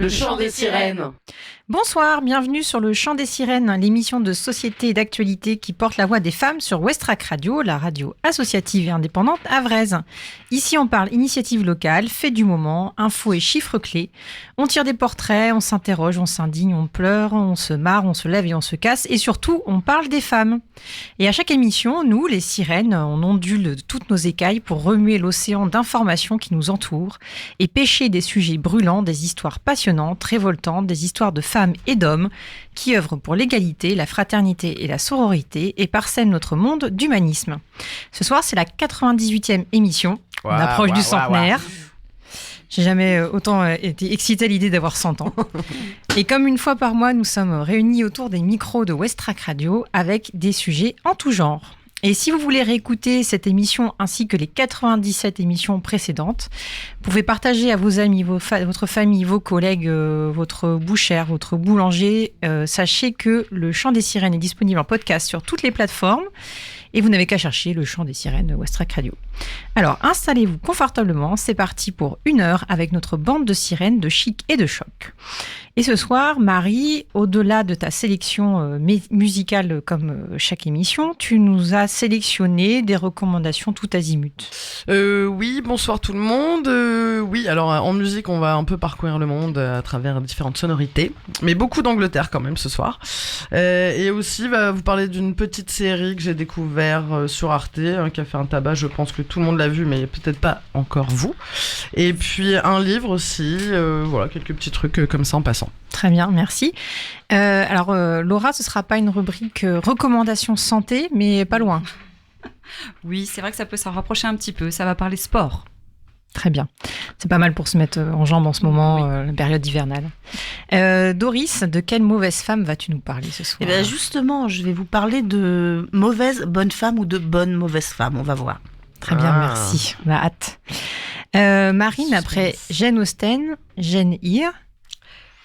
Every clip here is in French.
Le chant des sirènes. Bonsoir, bienvenue sur le Chant des Sirènes, l'émission de société et d'actualité qui porte la voix des femmes sur Westrack Radio, la radio associative et indépendante havraise. Ici, on parle initiative locale, fait du moment, infos et chiffres clés. On tire des portraits, on s'interroge, on s'indigne, on pleure, on se marre, on se lève et on se casse. Et surtout, on parle des femmes. Et à chaque émission, nous, les sirènes, on ondule de toutes nos écailles pour remuer l'océan d'informations qui nous entoure et pêcher des sujets brûlants, des histoires passionnantes, révoltantes, des histoires de femmes et d'hommes qui œuvrent pour l'égalité, la fraternité et la sororité et parsèment notre monde d'humanisme. Ce soir, c'est la 98e émission. On approche du centenaire. J'ai jamais autant été excitée à l'idée d'avoir 100 ans. Et comme une fois par mois, nous sommes réunis autour des micros de Westrack Radio avec des sujets en tout genre. Et si vous voulez réécouter cette émission ainsi que les 97 émissions précédentes, vous pouvez partager à vos amis, votre famille, vos collègues, votre bouchère, votre boulanger. Sachez que le Chant des Sirènes est disponible en podcast sur toutes les plateformes et vous n'avez qu'à chercher le Chant des Sirènes Westrack Radio. Alors installez-vous confortablement, c'est parti pour 1 heure avec notre bande de sirènes de chic et de choc. Et ce soir, Marie, au-delà de ta sélection musicale comme chaque émission, tu nous as sélectionné des recommandations tout azimut. Oui, bonsoir tout le monde. Oui, alors en musique, on va un peu parcourir le monde à travers différentes sonorités, mais beaucoup d'Angleterre quand même ce soir. Et aussi, va vous parler d'une petite série que j'ai découvert sur Arte, qui a fait un tabac, je pense que tout le monde l'a vu, mais peut-être pas encore vous. Et puis un livre aussi, voilà, quelques petits trucs comme ça en passant. Très bien, merci. Alors Laura, ce ne sera pas une rubrique recommandations santé, mais pas loin. Oui, c'est vrai que ça peut s'en rapprocher un petit peu. Ça va parler sport. Très bien. C'est pas mal pour se mettre en jambes en ce moment, la période hivernale. Doris, de quelle mauvaise femme vas-tu nous parler ce soir ? Eh bien justement, je vais vous parler de mauvaise bonne femme ou de bonne mauvaise femme. On va voir. Très bien, merci. On a hâte. Marine, après Jane Austen, Jane Eyre.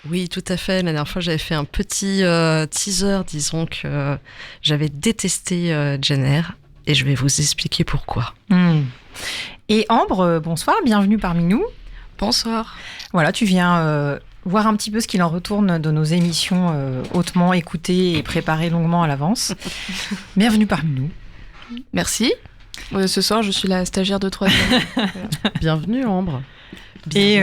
Oui, tout à fait. La dernière fois, j'avais fait un petit teaser, disons que j'avais détesté Jane Eyre, et je vais vous expliquer pourquoi. Et Ambre, bonsoir, bienvenue parmi nous. Bonsoir. Voilà, tu viens voir un petit peu ce qu'il en retourne de nos émissions hautement écoutées et préparées longuement à l'avance. Bienvenue parmi nous. Merci. Ce soir, je suis la stagiaire de 3e. Bienvenue Ambre. Et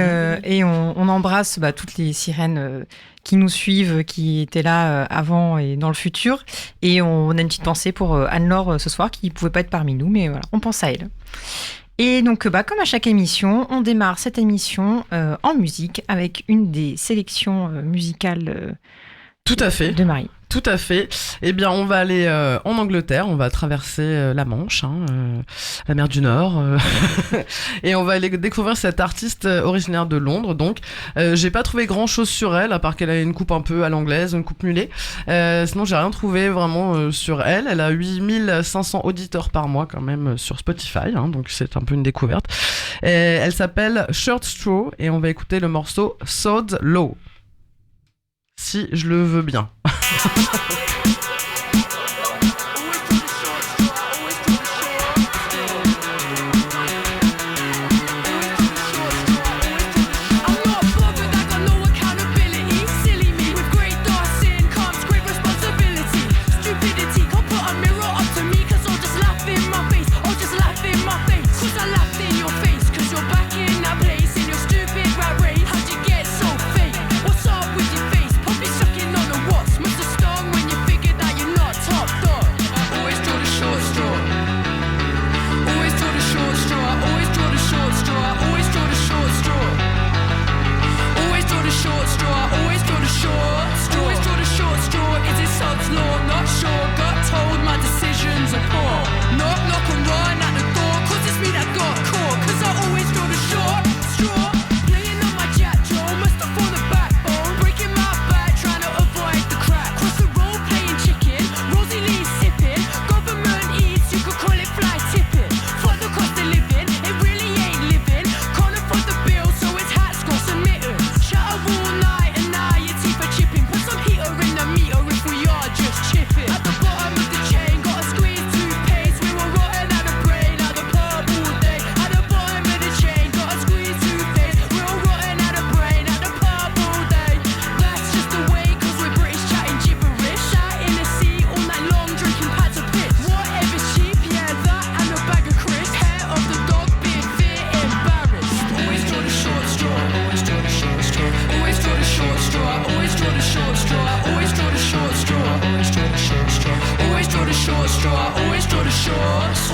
on embrasse toutes les sirènes qui nous suivent, qui étaient là avant et dans le futur. Et on a une petite pensée pour Anne-Laure ce soir, qui ne pouvait pas être parmi nous, mais voilà, on pense à elle. Et donc, comme à chaque émission, on démarre cette émission en musique avec une des sélections musicales Tout à fait. De Marie. Tout à fait. Eh bien, on va aller en Angleterre, on va traverser la Manche, la mer du Nord, et on va aller découvrir cette artiste originaire de Londres. Donc, j'ai pas trouvé grand-chose sur elle, à part qu'elle a une coupe un peu à l'anglaise, une coupe mulet. Sinon, j'ai rien trouvé vraiment sur elle. Elle a 8500 auditeurs par mois quand même sur Spotify, donc c'est un peu une découverte. Et elle s'appelle Shirt Straw, et on va écouter le morceau Sod Low. Si je le veux bien. What's up with your face? Puppy sucking on the watch. Must have stung when you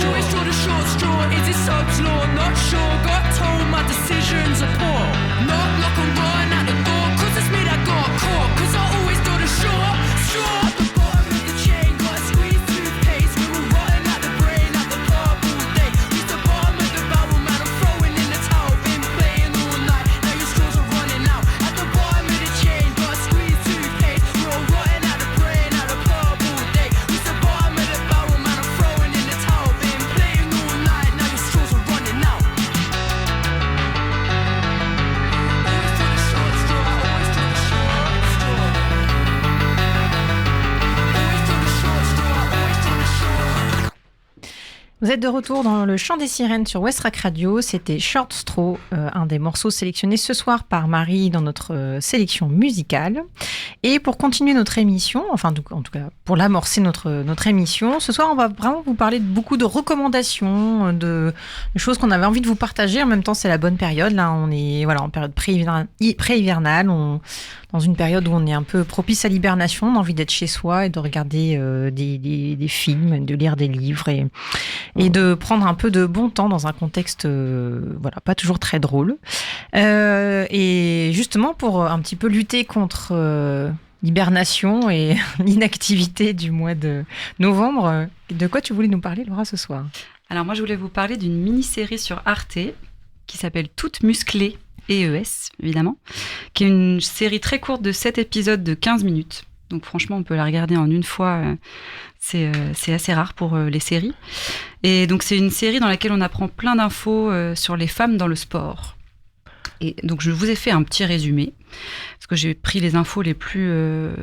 always draw the short straw. Is it Sod's law? Not sure. Got told my decisions are poor. Knock, knock and run out the door. Cause it's me that got caught. Cause I always draw the short straw. At the bottom of the chain, got a squeeze toothpaste. We were rotten out the brain, out the club all day. Used the bottom of the barrel, man, I'm throwing in the towel. Been playing all night, now your straws are running out. At the bottom of the chain, got a squeeze toothpaste. We were rotten out the brain, out the club all day. Used the bottom of the barrel, man, I'm throwing in the towel. Been playing all night, now your straws are running out. Always do the short straw, always do the short straw. Always do the short straw, always do the short. Vous êtes de retour dans le Chant des Sirènes sur Westrack Radio. C'était Short Straw, un des morceaux sélectionnés ce soir par Marie dans notre sélection musicale. Et pour continuer notre émission, enfin en tout cas pour l'amorcer notre émission, ce soir on va vraiment vous parler de beaucoup de recommandations, de choses qu'on avait envie de vous partager. En même temps c'est la bonne période, là on est en période pré-hivernale, dans une période où on est un peu propice à l'hibernation, on a envie d'être chez soi et de regarder des films, de lire des livres et de prendre un peu de bon temps dans un contexte pas toujours très drôle. Et justement pour un petit peu lutter contre l'hibernation et l'inactivité du mois de novembre, de quoi tu voulais nous parler, Laura, ce soir? Alors moi, je voulais vous parler d'une mini-série sur Arte qui s'appelle Toutes musclées, EES, évidemment, qui est une série très courte de 7 épisodes de 15 minutes. Donc franchement, on peut la regarder en une fois. C'est assez rare pour les séries. Et donc c'est une série dans laquelle on apprend plein d'infos sur les femmes dans le sport. Et donc je vous ai fait un petit résumé, parce que j'ai pris les infos les plus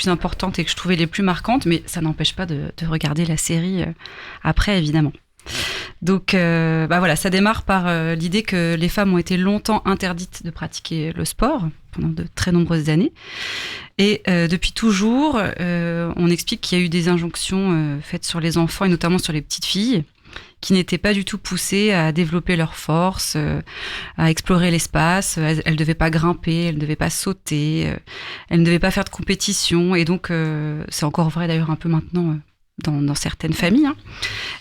importantes et que je trouvais les plus marquantes, mais ça n'empêche pas de regarder la série après, évidemment. Donc voilà, ça démarre par l'idée que les femmes ont été longtemps interdites de pratiquer le sport pendant de très nombreuses années. Et depuis toujours, on explique qu'il y a eu des injonctions faites sur les enfants et notamment sur les petites filles qui n'étaient pas du tout poussées à développer leur force, à explorer l'espace. Elles ne devaient pas grimper, elles ne devaient pas sauter, elles ne devaient pas faire de compétition. Et donc, c'est encore vrai d'ailleurs un peu maintenant dans certaines familles. Hein.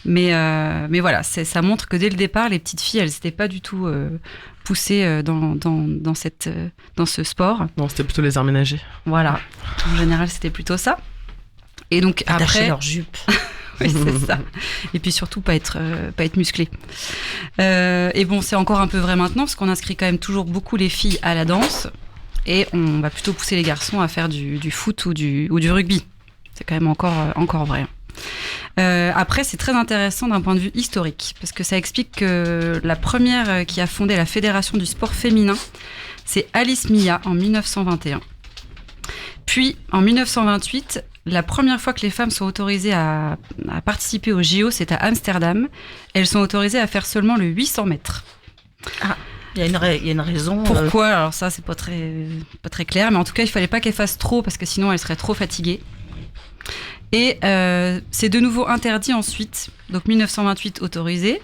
Mais voilà, ça montre que dès le départ, les petites filles, elles n'étaient pas du tout poussées dans ce sport. Non, c'était plutôt les arts ménagers. Voilà, en général, c'était plutôt ça. Et donc après, leur jupe. Oui, c'est ça. Et puis surtout pas être musclé. Et bon, c'est encore un peu vrai maintenant parce qu'on inscrit quand même toujours beaucoup les filles à la danse et on va plutôt pousser les garçons à faire du foot ou du rugby. C'est quand même encore vrai. Après, c'est très intéressant d'un point de vue historique parce que ça explique que la première qui a fondé la Fédération du sport féminin, c'est Alice Mia en 1921. Puis en 1928, la première fois que les femmes sont autorisées à participer au JO, c'est à Amsterdam. Elles sont autorisées à faire seulement le 800 mètres. Ah, il y a une raison. Pourquoi ? Alors ça, c'est pas très clair, mais en tout cas, il fallait pas qu'elles fassent trop parce que sinon, elles seraient trop fatiguées. Et c'est de nouveau interdit ensuite. Donc 1928 autorisé,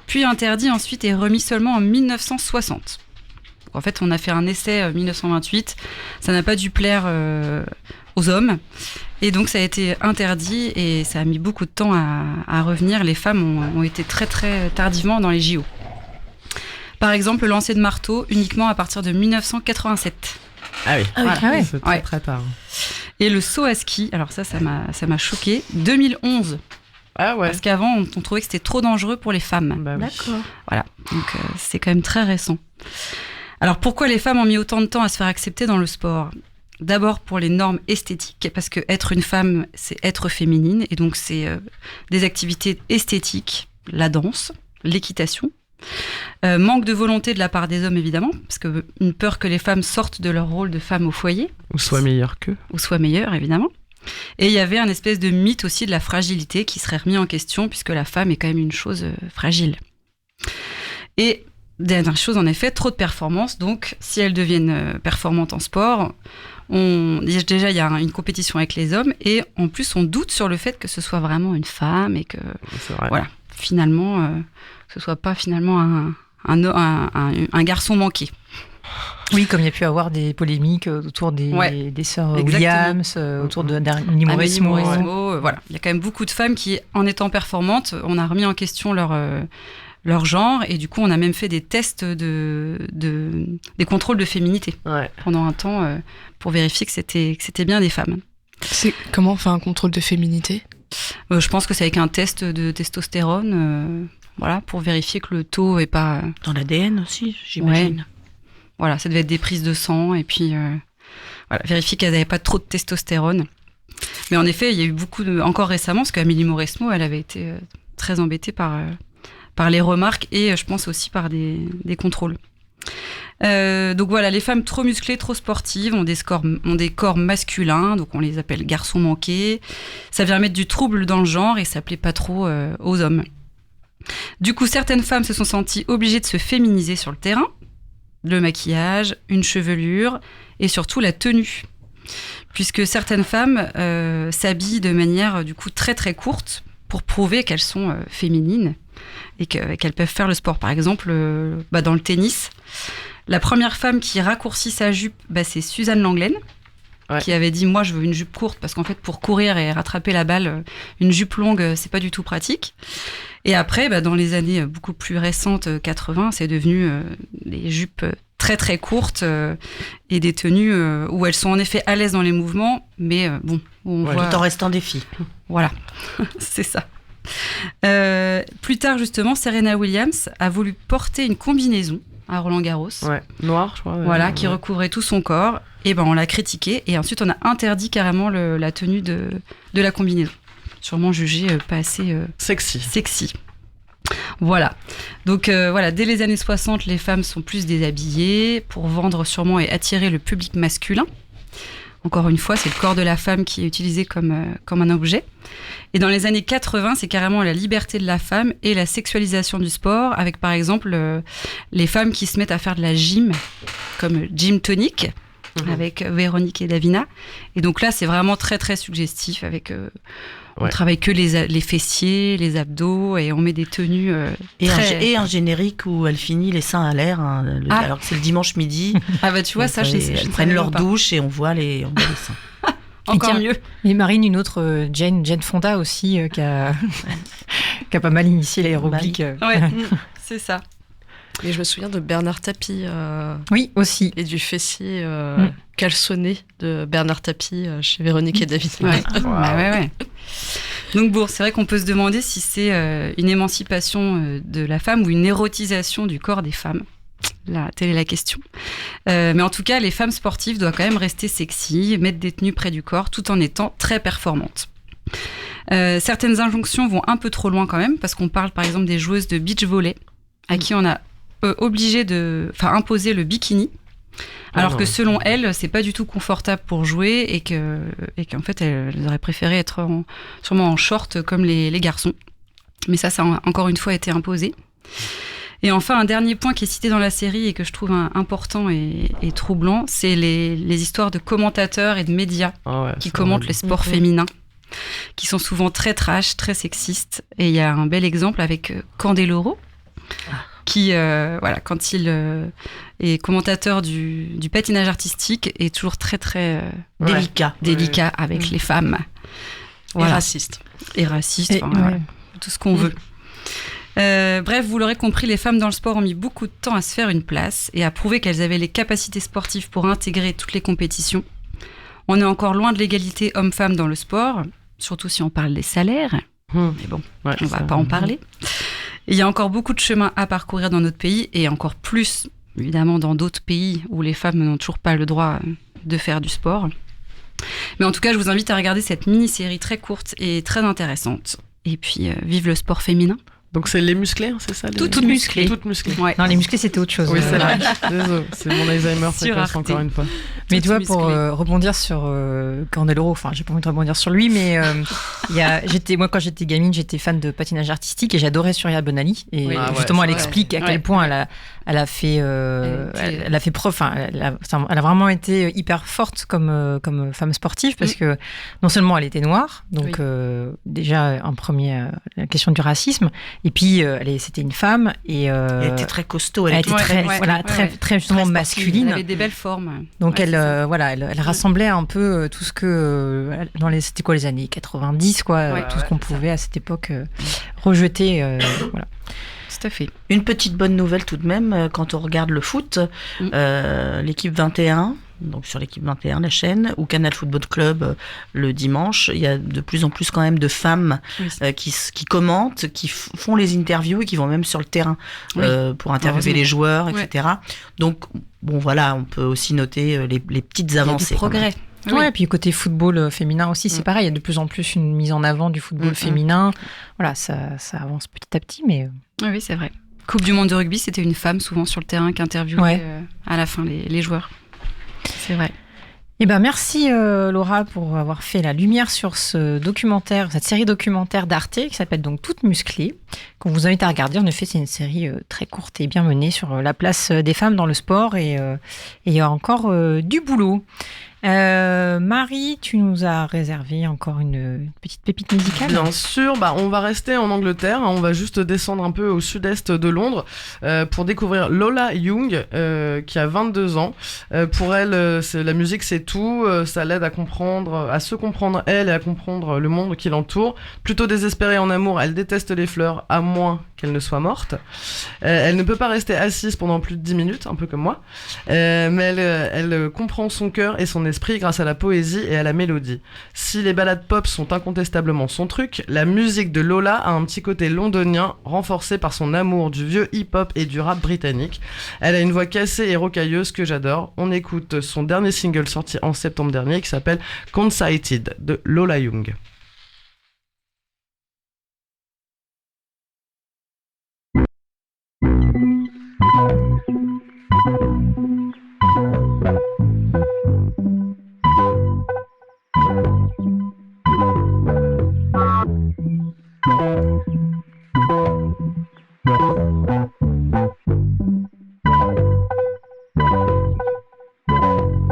puis interdit ensuite et remis seulement en 1960. En fait, on a fait un essai 1928. Ça n'a pas dû plaire aux hommes. Et donc, ça a été interdit et ça a mis beaucoup de temps à revenir. Les femmes ont été très, très tardivement dans les JO. Par exemple, le lancer de marteau uniquement à partir de 1987. Ah oui, Voilà. c'est très, très tard. Et le saut à ski, alors ça m'a choqué, 2011. Ah ouais. Parce qu'avant, on trouvait que c'était trop dangereux pour les femmes. Bah oui. D'accord. Voilà, donc c'est quand même très récent. Alors pourquoi les femmes ont mis autant de temps à se faire accepter dans le sport ? D'abord pour les normes esthétiques, parce que être une femme, c'est être féminine, et donc c'est des activités esthétiques, la danse, l'équitation. Manque de volonté de la part des hommes, évidemment, parce que une peur que les femmes sortent de leur rôle de femme au foyer. Ou soit meilleur qu'eux. Ou soit meilleure, évidemment. Et il y avait un espèce de mythe aussi de la fragilité qui serait remis en question, puisque la femme est quand même une chose fragile. Et dernière chose, en effet, trop de performances. Donc, si elles deviennent performantes en sport, déjà, il y a une compétition avec les hommes. Et en plus, on doute sur le fait que ce soit vraiment une femme et que, voilà, finalement, que ce soit pas finalement un garçon manqué. Oui, comme il y a pu avoir des polémiques autour des sœurs Exactement. Williams, autour d'Amélie Amélie Mauresmo. Mauresmo, voilà. Il y a quand même beaucoup de femmes qui, en étant performantes, on a remis en question leur genre, et du coup, on a même fait des tests des contrôles de féminité Ouais. pendant un temps pour vérifier que c'était bien des femmes. C'est comment on fait un contrôle de féminité? Je pense que c'est avec un test de testostérone, voilà, pour vérifier que le taux est pas... Dans l'ADN aussi, j'imagine. Voilà, ça devait être des prises de sang, et puis voilà, vérifier qu'elles n'avaient pas trop de testostérone. Mais en effet, il y a eu encore récemment, parce qu'Amélie Mauresmo, elle avait été très embêtée par les remarques, et je pense aussi par des contrôles. Donc voilà, les femmes trop musclées, trop sportives ont des corps masculins, donc on les appelle garçons manqués. Ça vient mettre du trouble dans le genre, et ça plaît pas trop aux hommes. Du coup, certaines femmes se sont senties obligées de se féminiser sur le terrain. Le maquillage, une chevelure et surtout la tenue. Puisque certaines femmes s'habillent de manière du coup très très courte pour prouver qu'elles sont féminines et qu'elles peuvent faire le sport. Par exemple, dans le tennis, la première femme qui raccourcit sa jupe, c'est Suzanne Lenglen, qui avait dit « Moi, je veux une jupe courte parce qu'en fait, pour courir et rattraper la balle, une jupe longue, c'est pas du tout pratique. » Et après, dans les années beaucoup plus récentes, 80, c'est devenu des jupes très très courtes et des tenues où elles sont en effet à l'aise dans les mouvements, mais où on voit... Tout en restant des filles. Voilà, c'est ça. Plus tard, justement, Serena Williams a voulu porter une combinaison à Roland-Garros. Ouais, noir, je crois. Voilà, qui recouvrait tout son corps. Et on l'a critiqué. Et ensuite, on a interdit carrément la tenue de la combinaison. Sûrement jugée pas assez sexy. Voilà. Donc, dès les années 60, les femmes sont plus déshabillées pour vendre sûrement et attirer le public masculin. Encore une fois, c'est le corps de la femme qui est utilisé comme un objet. Et dans les années 80, c'est carrément la liberté de la femme et la sexualisation du sport, avec par exemple les femmes qui se mettent à faire de la gym, comme Gym Tonic, avec Véronique et Davina. Et donc là, c'est vraiment très très suggestif, avec... On travaille que les fessiers, les abdos, et on met des tenues Et un générique où elle finit les seins à l'air, alors que c'est le dimanche midi. Tu vois, ça, elles prennent leur douche et on voit les seins. Encore mieux. Et Marine, une autre, Jane Fonda aussi, qui a pas mal initié l'aérobic. Ouais, c'est ça. Et je me souviens de Bernard Tapie. Oui, aussi. Et du fessier caleçonné de Bernard Tapie chez Véronique et David. Ouais. Ouais. Donc c'est vrai qu'on peut se demander si c'est une émancipation de la femme ou une érotisation du corps des femmes. Là, telle est la question. Mais en tout cas, les femmes sportives doivent quand même rester sexy, mettre des tenues près du corps, tout en étant très performantes. Certaines injonctions vont un peu trop loin quand même, parce qu'on parle par exemple des joueuses de beach volley, à qui on a imposé le bikini, alors que selon elles, c'est pas du tout confortable pour jouer et qu'en fait, elles auraient préféré être sûrement en short comme les garçons. Mais ça a encore une fois été imposé. Et enfin, un dernier point qui est cité dans la série et que je trouve important et troublant, c'est les histoires de commentateurs et de médias qui commentent les sports féminins, qui sont souvent très trash, très sexistes. Et il y a un bel exemple avec Candeloro, qui, quand il est commentateur du patinage artistique, est toujours très, très délicat avec les femmes. Voilà. Et raciste. Tout ce qu'on veut. Bref, vous l'aurez compris, les femmes dans le sport ont mis beaucoup de temps à se faire une place et à prouver qu'elles avaient les capacités sportives pour intégrer toutes les compétitions. On est encore loin de l'égalité homme-femme dans le sport, surtout si on parle des salaires. Mais bon, on ne va pas en parler. Il y a encore beaucoup de chemin à parcourir dans notre pays et encore plus, évidemment, dans d'autres pays où les femmes n'ont toujours pas le droit de faire du sport. Mais en tout cas, je vous invite à regarder cette mini-série très courte et très intéressante. Et puis, vive le sport féminin. Donc c'est les musclés, c'est ça Toutes musclées. Toutes musclées. Ouais. Non, les musclés, c'était autre chose. Oui, c'est vrai. Désolé, c'est mon Alzheimer précoce encore une fois. Mais tu vois, pour rebondir sur Candeloro, enfin, j'ai pas envie de rebondir sur lui, mais moi, quand j'étais gamine, j'étais fan de patinage artistique et j'adorais Surya Bonali. Et justement, elle explique à quel point elle a fait preuve, enfin, elle a vraiment été hyper forte comme femme sportive parce que non seulement elle était noire, donc déjà en premier, la question du racisme, Et puis, c'était une femme. Et, Elle était très costaud. elle était très, très justement Elle masculine. avait des belles formes. Donc, Ouais, c'est ça. elle rassemblait un peu tout ce que, c'était quoi les années 90, quoi, Ouais, tout ce qu'on pouvait à cette époque rejeter. Voilà. Tout à fait. Une petite bonne nouvelle tout de même, quand on regarde le foot, l'équipe 21, donc sur l'équipe 21, la chaîne, ou Canal Football Club le dimanche, il y a de plus en plus quand même de femmes qui commentent, qui font les interviews et qui vont même sur le terrain pour interviewer les joueurs, etc. Donc, bon voilà, on peut aussi noter les petites avancées. Il y a du progrès. Ouais, et puis côté football féminin aussi, c'est pareil, il y a de plus en plus une mise en avant du football féminin. Voilà, ça avance petit à petit, mais... Oui, c'est vrai. Coupe du monde de rugby, c'était une femme souvent sur le terrain qui interviewait à la fin les joueurs. C'est vrai. Eh ben merci Laura pour avoir fait la lumière sur ce documentaire, cette série documentaire d'Arte qui s'appelle donc Toutes musclées, qu'on vous invite à regarder. En effet, c'est une série très courte et bien menée sur la place des femmes dans le sport et il y a encore du boulot. Marie, tu nous as réservé encore une petite pépite musicale. Bien sûr, on va rester en Angleterre, on va juste descendre un peu au sud-est de Londres pour découvrir Lola Young qui a 22 ans. Pour elle, la musique c'est tout, ça l'aide à se comprendre elle et à comprendre le monde qui l'entoure. Plutôt désespérée en amour, elle déteste les fleurs à moins qu'elle ne soit morte. Elle ne peut pas rester assise pendant plus de 10 minutes, un peu comme moi, mais elle comprend son cœur et son esprit grâce à la poésie et à la mélodie. Si les ballades pop sont incontestablement son truc, la musique de Lola a un petit côté londonien renforcé par son amour du vieux hip-hop et du rap britannique. Elle a une voix cassée et rocailleuse que j'adore. On écoute son dernier single sorti en septembre dernier qui s'appelle Concited de Lola Young.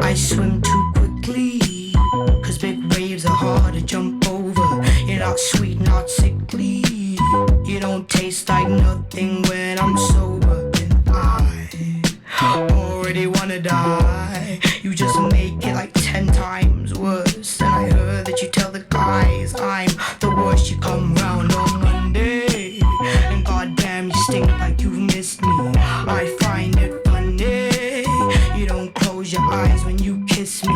I swim too quickly, 'cause big waves are hard to jump over. You're not sweet, not sickly. You don't taste like nothing when I'm sober. And I already wanna die. You just make it like 10 times worse. And I heard that you tell the guys I'm the worst. You come round on Monday, and goddamn you stink like you've missed me. I find it funny, you don't close your eyes when you kiss me.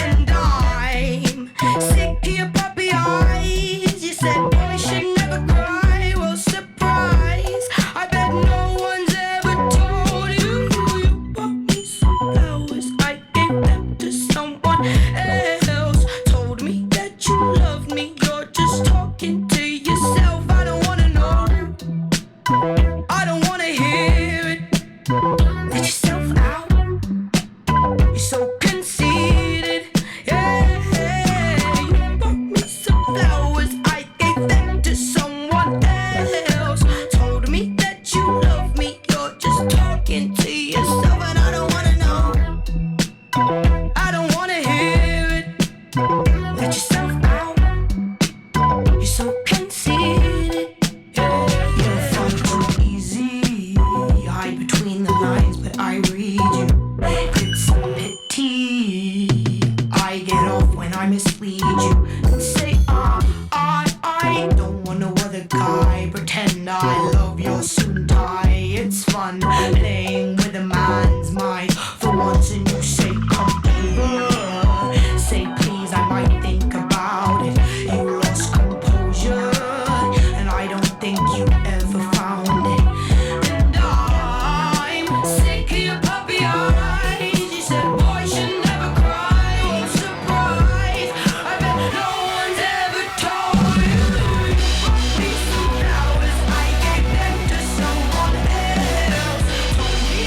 And I'm sick of your puppy eyes. You said boy should never cry. Well, surprise, I bet no one's ever told you. You bought me some flowers, I gave them to someone else. Told me that you loved me, you're just talking to yourself. I don't wanna know, I don't wanna hear it. Let yourself out, you're so conceited. Yeah, you bought me some flowers, I gave them to someone else. Told me that you love me, you're just talking to yourself. And I don't wanna know, I don't wanna hear it. Let yourself out, you're so conceited. Yeah, you're fun too easy. You hide between the lines, but I read you. It's a pity I get off when I mislead you and say I don't want no other guy. Pretend I love your suit and tie. It's fun playing with a man's mind for once, and you say come over. Say please, I might think about it. You lost composure, and I don't think you ever found it. And I'm sick of your puppy eyes. You said boy should never cry. Oh, surprise, I bet no one's ever told you. You bought me some flowers, I gave them to someone else. Told me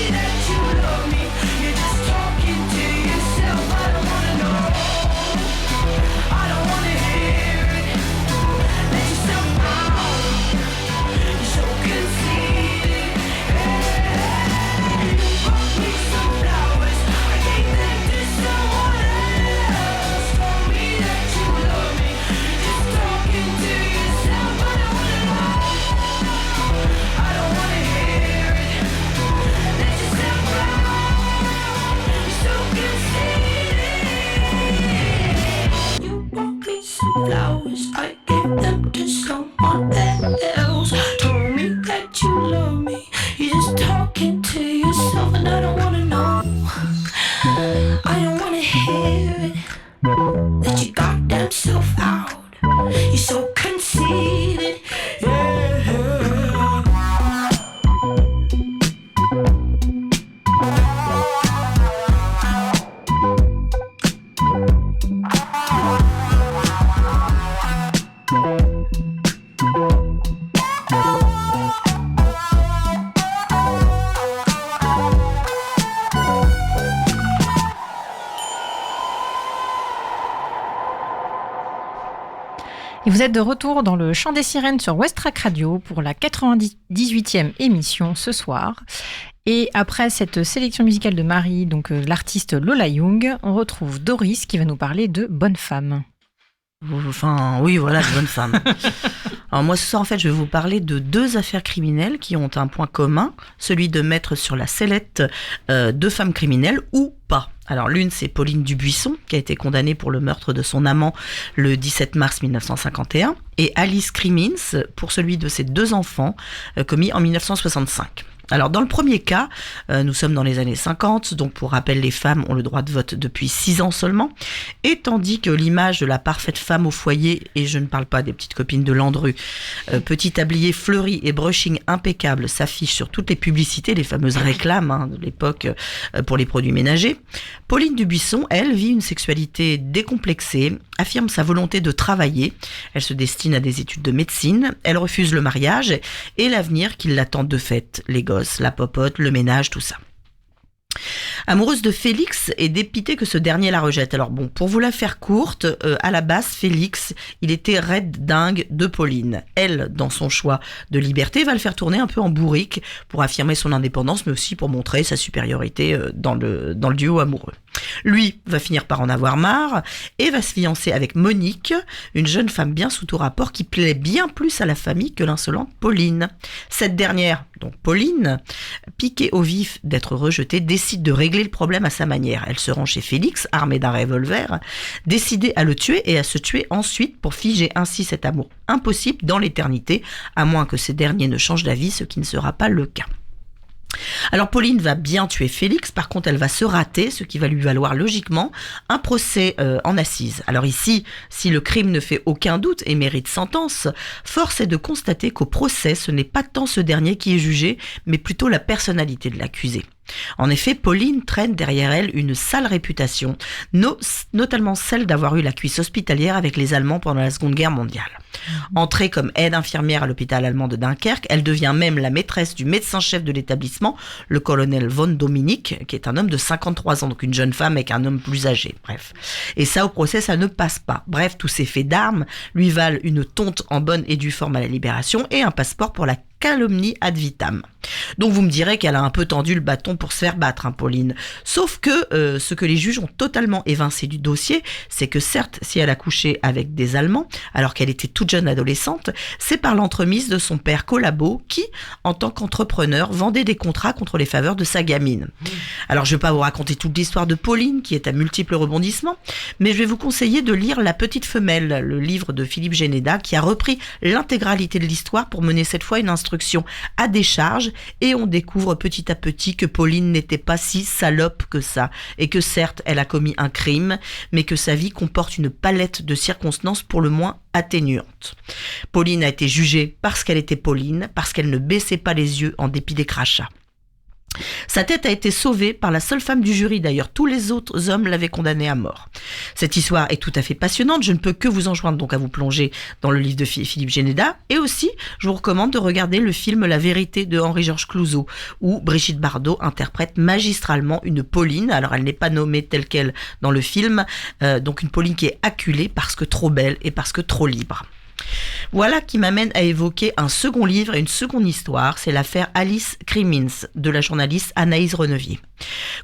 Vous êtes de retour dans le Chant des Sirènes sur Westrack Radio pour la 98e émission ce soir. Et après cette sélection musicale de Marie, donc l'artiste Lola Young, on retrouve Doris qui va nous parler de Bonne Femme. Enfin, oui, voilà, de Bonne Femme. Alors moi, ce soir, en fait, je vais vous parler de 2 affaires criminelles qui ont un point commun, celui de mettre sur la sellette 2 femmes criminelles ou pas. Alors l'une, c'est Pauline Dubuisson, qui a été condamnée pour le meurtre de son amant le 17 mars 1951, et Alice Crimmins pour celui de ses 2 enfants commis en 1965. Alors dans le premier cas, nous sommes dans les années 50, donc pour rappel, les femmes ont le droit de vote depuis 6 ans seulement, et tandis que l'image de la parfaite femme au foyer, et je ne parle pas des petites copines de Landru, petit tablier fleuri et brushing impeccable s'affiche sur toutes les publicités, les fameuses réclames de l'époque pour les produits ménagers, Pauline Dubuisson, elle, vit une sexualité décomplexée, affirme sa volonté de travailler, elle se destine à des études de médecine, elle refuse le mariage et l'avenir qui l'attend de fait, les gosses, la popote, le ménage, tout ça. Amoureuse de Félix et dépitée que ce dernier la rejette. Alors bon, pour vous la faire courte, à la base, Félix, il était raide dingue de Pauline. Elle, dans son choix de liberté, va le faire tourner un peu en bourrique pour affirmer son indépendance, mais aussi pour montrer sa supériorité dans le duo amoureux. Lui va finir par en avoir marre et va se fiancer avec Monique, une jeune femme bien sous tout rapport qui plaît bien plus à la famille que l'insolente Pauline. Cette dernière, donc Pauline, piquée au vif d'être rejetée, décide de régler le problème à sa manière. Elle se rend chez Félix, armée d'un revolver, décidée à le tuer et à se tuer ensuite pour figer ainsi cet amour impossible dans l'éternité, à moins que ces derniers ne changent d'avis, ce qui ne sera pas le cas. Alors Pauline va bien tuer Félix, par contre elle va se rater, ce qui va lui valoir logiquement un procès en assises. Alors ici, si le crime ne fait aucun doute et mérite sentence, force est de constater qu'au procès, ce n'est pas tant ce dernier qui est jugé, mais plutôt la personnalité de l'accusé. En effet, Pauline traîne derrière elle une sale réputation, notamment celle d'avoir eu la cuisse hospitalière avec les Allemands pendant la Seconde Guerre mondiale. Entrée comme aide infirmière à l'hôpital allemand de Dunkerque, elle devient même la maîtresse du médecin-chef de l'établissement, le colonel von Dominique, qui est un homme de 53 ans, donc une jeune femme avec un homme plus âgé. Bref. Et ça, au procès, ça ne passe pas. Bref, tous ces faits d'armes lui valent une tonte en bonne et due forme à la Libération et un passeport pour la calomnie ad vitam. Donc vous me direz qu'elle a un peu tendu le bâton pour se faire battre, Pauline. Sauf que ce que les juges ont totalement évincé du dossier, c'est que certes, si elle a couché avec des Allemands, alors qu'elle était toute jeune adolescente, c'est par l'entremise de son père Collabo qui, en tant qu'entrepreneur, vendait des contrats contre les faveurs de sa gamine. Alors je ne vais pas vous raconter toute l'histoire de Pauline, qui est à multiples rebondissements, mais je vais vous conseiller de lire La Petite Femelle, le livre de Philippe Généda, qui a repris l'intégralité de l'histoire pour mener cette fois une instruction à décharge, et on découvre petit à petit que Pauline n'était pas si salope que ça, et que certes elle a commis un crime, mais que sa vie comporte une palette de circonstances pour le moins atténuantes. Pauline a été jugée parce qu'elle était Pauline, parce qu'elle ne baissait pas les yeux en dépit des crachats. Sa tête a été sauvée par la seule femme du jury, d'ailleurs tous les autres hommes l'avaient condamnée à mort. Cette histoire est tout à fait passionnante, je ne peux que vous enjoindre donc à vous plonger dans le livre de Philippe Généda, et aussi je vous recommande de regarder le film La Vérité de Henri-Georges Clouzot, où Brigitte Bardot interprète magistralement une Pauline, alors elle n'est pas nommée telle qu'elle dans le film, donc une Pauline qui est acculée parce que trop belle et parce que trop libre. Voilà qui m'amène à évoquer un second livre et une seconde histoire, c'est l'affaire Alice Crimmins de la journaliste Anaïs Renevier.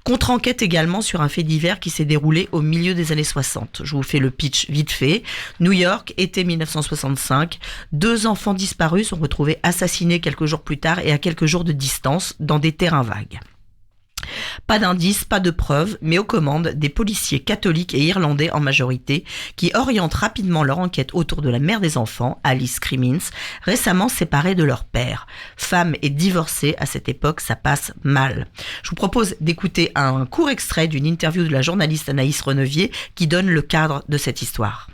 Contre-enquête également sur un fait divers qui s'est déroulé au milieu des années 60. Je vous fais le pitch vite fait. New York, été 1965, 2 enfants disparus sont retrouvés assassinés quelques jours plus tard et à quelques jours de distance dans des terrains vagues. Pas d'indices, pas de preuves, mais aux commandes des policiers catholiques et irlandais en majorité qui orientent rapidement leur enquête autour de la mère des enfants, Alice Crimmins, récemment séparée de leur père. Femme et divorcée, à cette époque, ça passe mal. Je vous propose d'écouter un court extrait d'une interview de la journaliste Anaïs Renevier qui donne le cadre de cette histoire.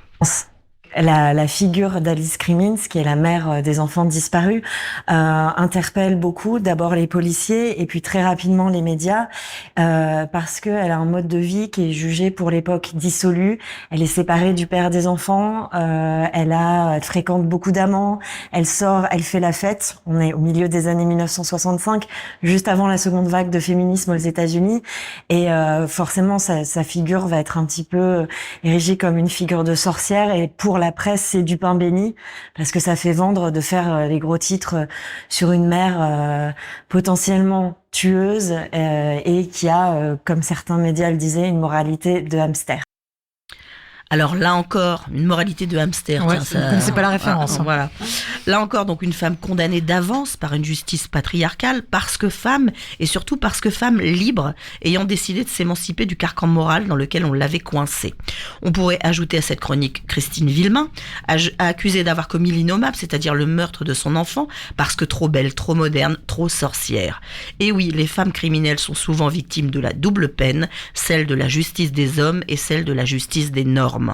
La figure d'Alice Crimmins, qui est la mère des enfants disparus, interpelle beaucoup, d'abord les policiers et puis très rapidement les médias, parce qu'elle a un mode de vie qui est jugé pour l'époque dissolu. Elle est séparée du père des enfants, elle fréquente beaucoup d'amants, elle sort, elle fait la fête. On est au milieu des années 1965, juste avant la seconde vague de féminisme aux États-Unis, et forcément sa figure va être un petit peu érigée comme une figure de sorcière, et pour la presse, c'est du pain béni parce que ça fait vendre de faire les gros titres sur une mère potentiellement tueuse et qui a, comme certains médias le disaient, une moralité de hamster. Alors là encore, une moralité de hamster. Ouais, tiens, vous connaissez pas la référence. Voilà. Là encore, donc une femme condamnée d'avance par une justice patriarcale parce que femme et surtout parce que femme libre ayant décidé de s'émanciper du carcan moral dans lequel on l'avait coincée. On pourrait ajouter à cette chronique Christine Villemain, accusée d'avoir commis l'innommable, c'est-à-dire le meurtre de son enfant parce que trop belle, trop moderne, trop sorcière. Et oui, les femmes criminelles sont souvent victimes de la double peine, celle de la justice des hommes et celle de la justice des normes.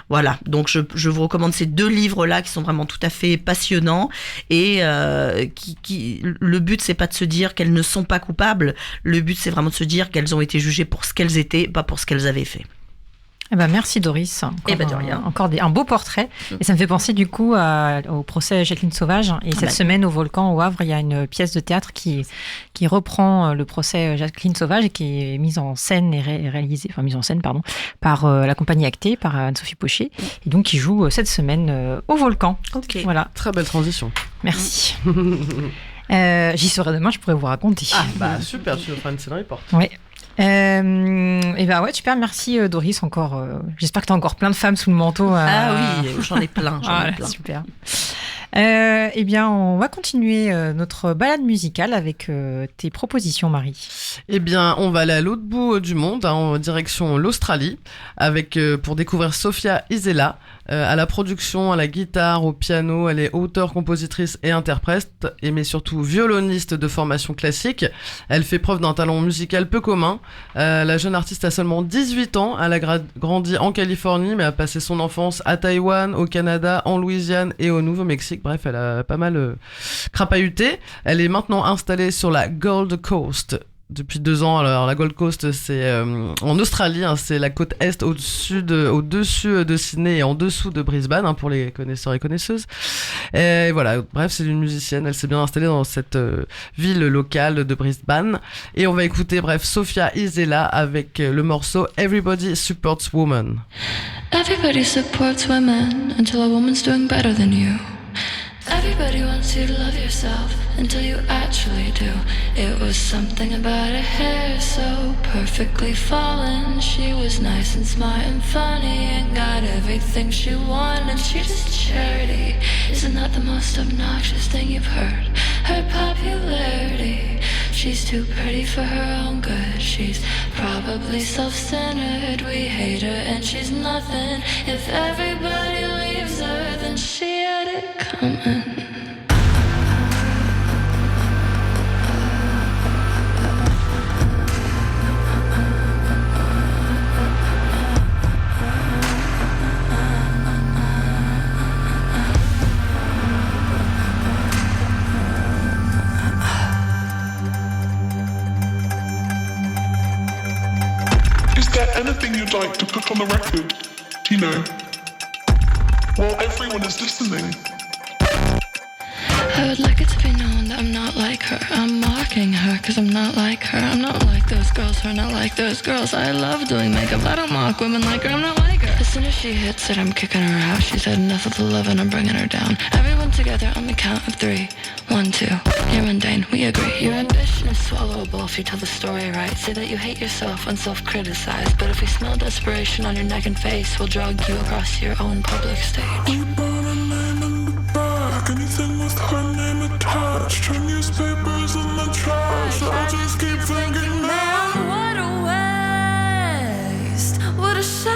Voilà, donc je vous recommande ces 2 livres-là qui sont vraiment tout à fait passionnants et le but c'est pas de se dire qu'elles ne sont pas coupables, le but c'est vraiment de se dire qu'elles ont été jugées pour ce qu'elles étaient, pas pour ce qu'elles avaient fait. Eh ben merci Doris. De rien. Encore un beau portrait. Et ça me fait penser du coup au procès Jacqueline Sauvage. Et cette semaine au Volcan au Havre, il y a une pièce de théâtre qui reprend le procès Jacqueline Sauvage et qui est mise en scène et réalisée, par la compagnie Actée, par Anne-Sophie Pochet. Et donc qui joue cette semaine au Volcan. Ok. Voilà. Très belle transition. Merci. J'y serai demain, je pourrais vous raconter. Ah bah super, tu feras une scène report. Oui. Et bah ouais, super, merci Doris encore. J'espère que tu as encore plein de femmes sous le manteau. Ah oui, j'en ai plein. Super. Eh bien, on va continuer notre balade musicale avec tes propositions, Marie. Eh bien, on va aller à l'autre bout du monde, en direction l'Australie, avec pour découvrir Sophia Isela. À la production, à la guitare, au piano, elle est auteure, compositrice et interprète, mais surtout violoniste de formation classique. Elle fait preuve d'un talent musical peu commun. La jeune artiste a seulement 18 ans, elle a grandi en Californie, mais a passé son enfance à Taïwan, au Canada, en Louisiane et au Nouveau-Mexique. Bref, elle a pas mal crapahuté. Elle est maintenant installée sur la Gold Coast depuis 2 ans. Alors la Gold Coast, c'est en Australie, hein, c'est la côte est au-dessus de Sydney et en dessous de Brisbane, hein, pour les connaisseurs et connaisseuses. Et voilà, bref, c'est une musicienne, elle s'est bien installée dans cette ville locale de Brisbane. Et on va écouter, Sophia Isela avec le morceau Everybody Supports Women. Everybody supports women until a woman's doing better than you. Everybody wants you to love yourself until you actually do. It was something about her hair so perfectly fallen. She was nice and smart and funny and got everything she wanted. She's just charity. Isn't that the most obnoxious thing you've heard? Her popularity. She's too pretty for her own good. She's probably self-centered. We hate her and she's nothing. If everybody leaves her, then she had it coming. Is there anything you'd like to put on the record? You know, while everyone is listening. I would like it to be known that I'm not like her. I'm mocking her cause I'm not like her. I'm not like those girls who are not like those girls. I love doing makeup, I don't mock women like her. I'm not like her. As soon as she hits it, I'm kicking her out. She's had enough of the love and I'm bringing her down. Everyone together on the count of 3. 1, 2. You're mundane, we agree. Your ambition is swallowable if you tell the story right. Say that you hate yourself when self-criticized. But if we smell desperation on your neck and face, we'll drag you across your own public stage. We burn a name in the back, anything with her name attached. Her newspapers in the trash. I just keep thinking now. What a waste, what a shame.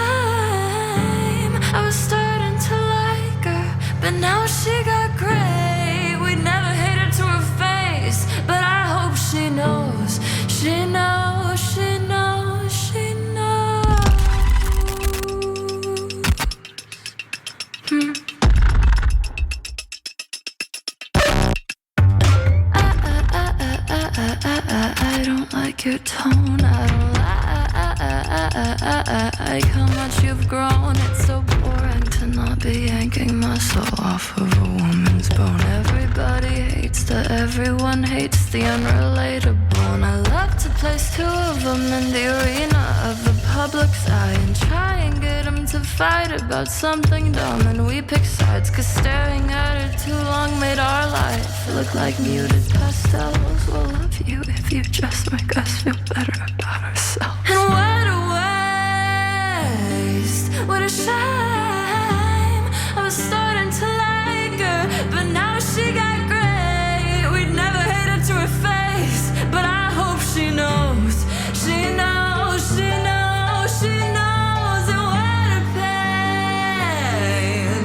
I was starting to like her, but now she got great. We'd never hate her to her face, but I hope she knows, she knows, she knows, she knows. I don't like your tone. I don't like how much you've grown. It's so boring to not be yanking muscle off of a woman's bone. Everybody hates the everyone hates the unrelatable. And I love to play place two of them in the arena of the public's eye and try and get them to fight about something dumb. And we pick sides, cause staring at it too long made our life look like muted pastels. We'll love you if you just make us feel better about ourselves. And what a waste, what a shame. I was starting to like her, but now she got great. We'd never hate her to her face, but I hope she knows, she knows, she knows, she knows. And what a pain.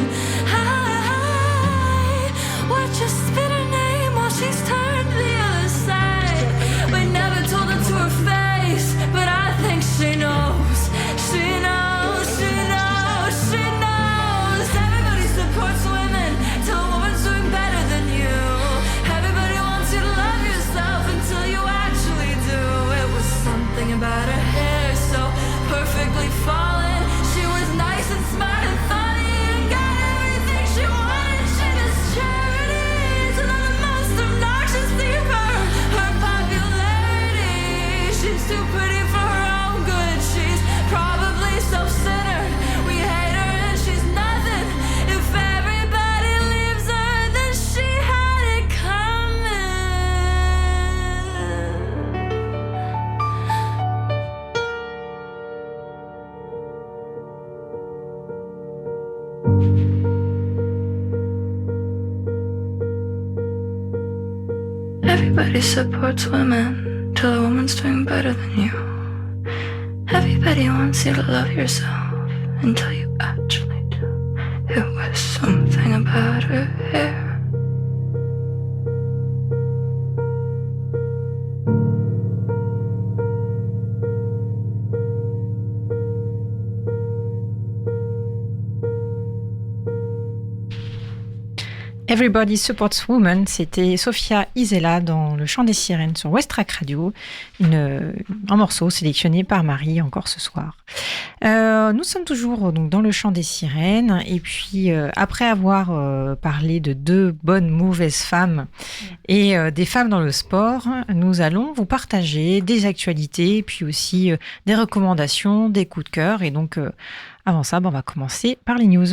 Watch her spit her name while she's turned the other side. We never told her to her face, but I think she knows, she knows, she knows, she knows. Everybody supports women till a woman's doing better than you. Everybody wants you to love yourself until you actually do. It was something about her hair so perfectly fallen. She was nice and smart and funny and got everything she wanted. She does charities and then the most obnoxious thief, her popularity. She's too pretty for her own good. She's probably self-centered. We hate her and she's nothing. If everybody leaves her, then she had it coming. Everybody supports women till a woman's doing better than you. Everybody wants you to love yourself until you actually do. It was something about her hair. Everybody Supports Women, c'était Sophia Isela dans Le Chant des Sirènes sur Westrack Radio, un morceau sélectionné par Marie encore ce soir. Nous sommes toujours donc dans Le Chant des Sirènes et puis après avoir parlé de deux bonnes mauvaises femmes et des femmes dans le sport, nous allons vous partager des actualités et puis aussi des recommandations, des coups de cœur et donc avant ça, on va commencer par les news.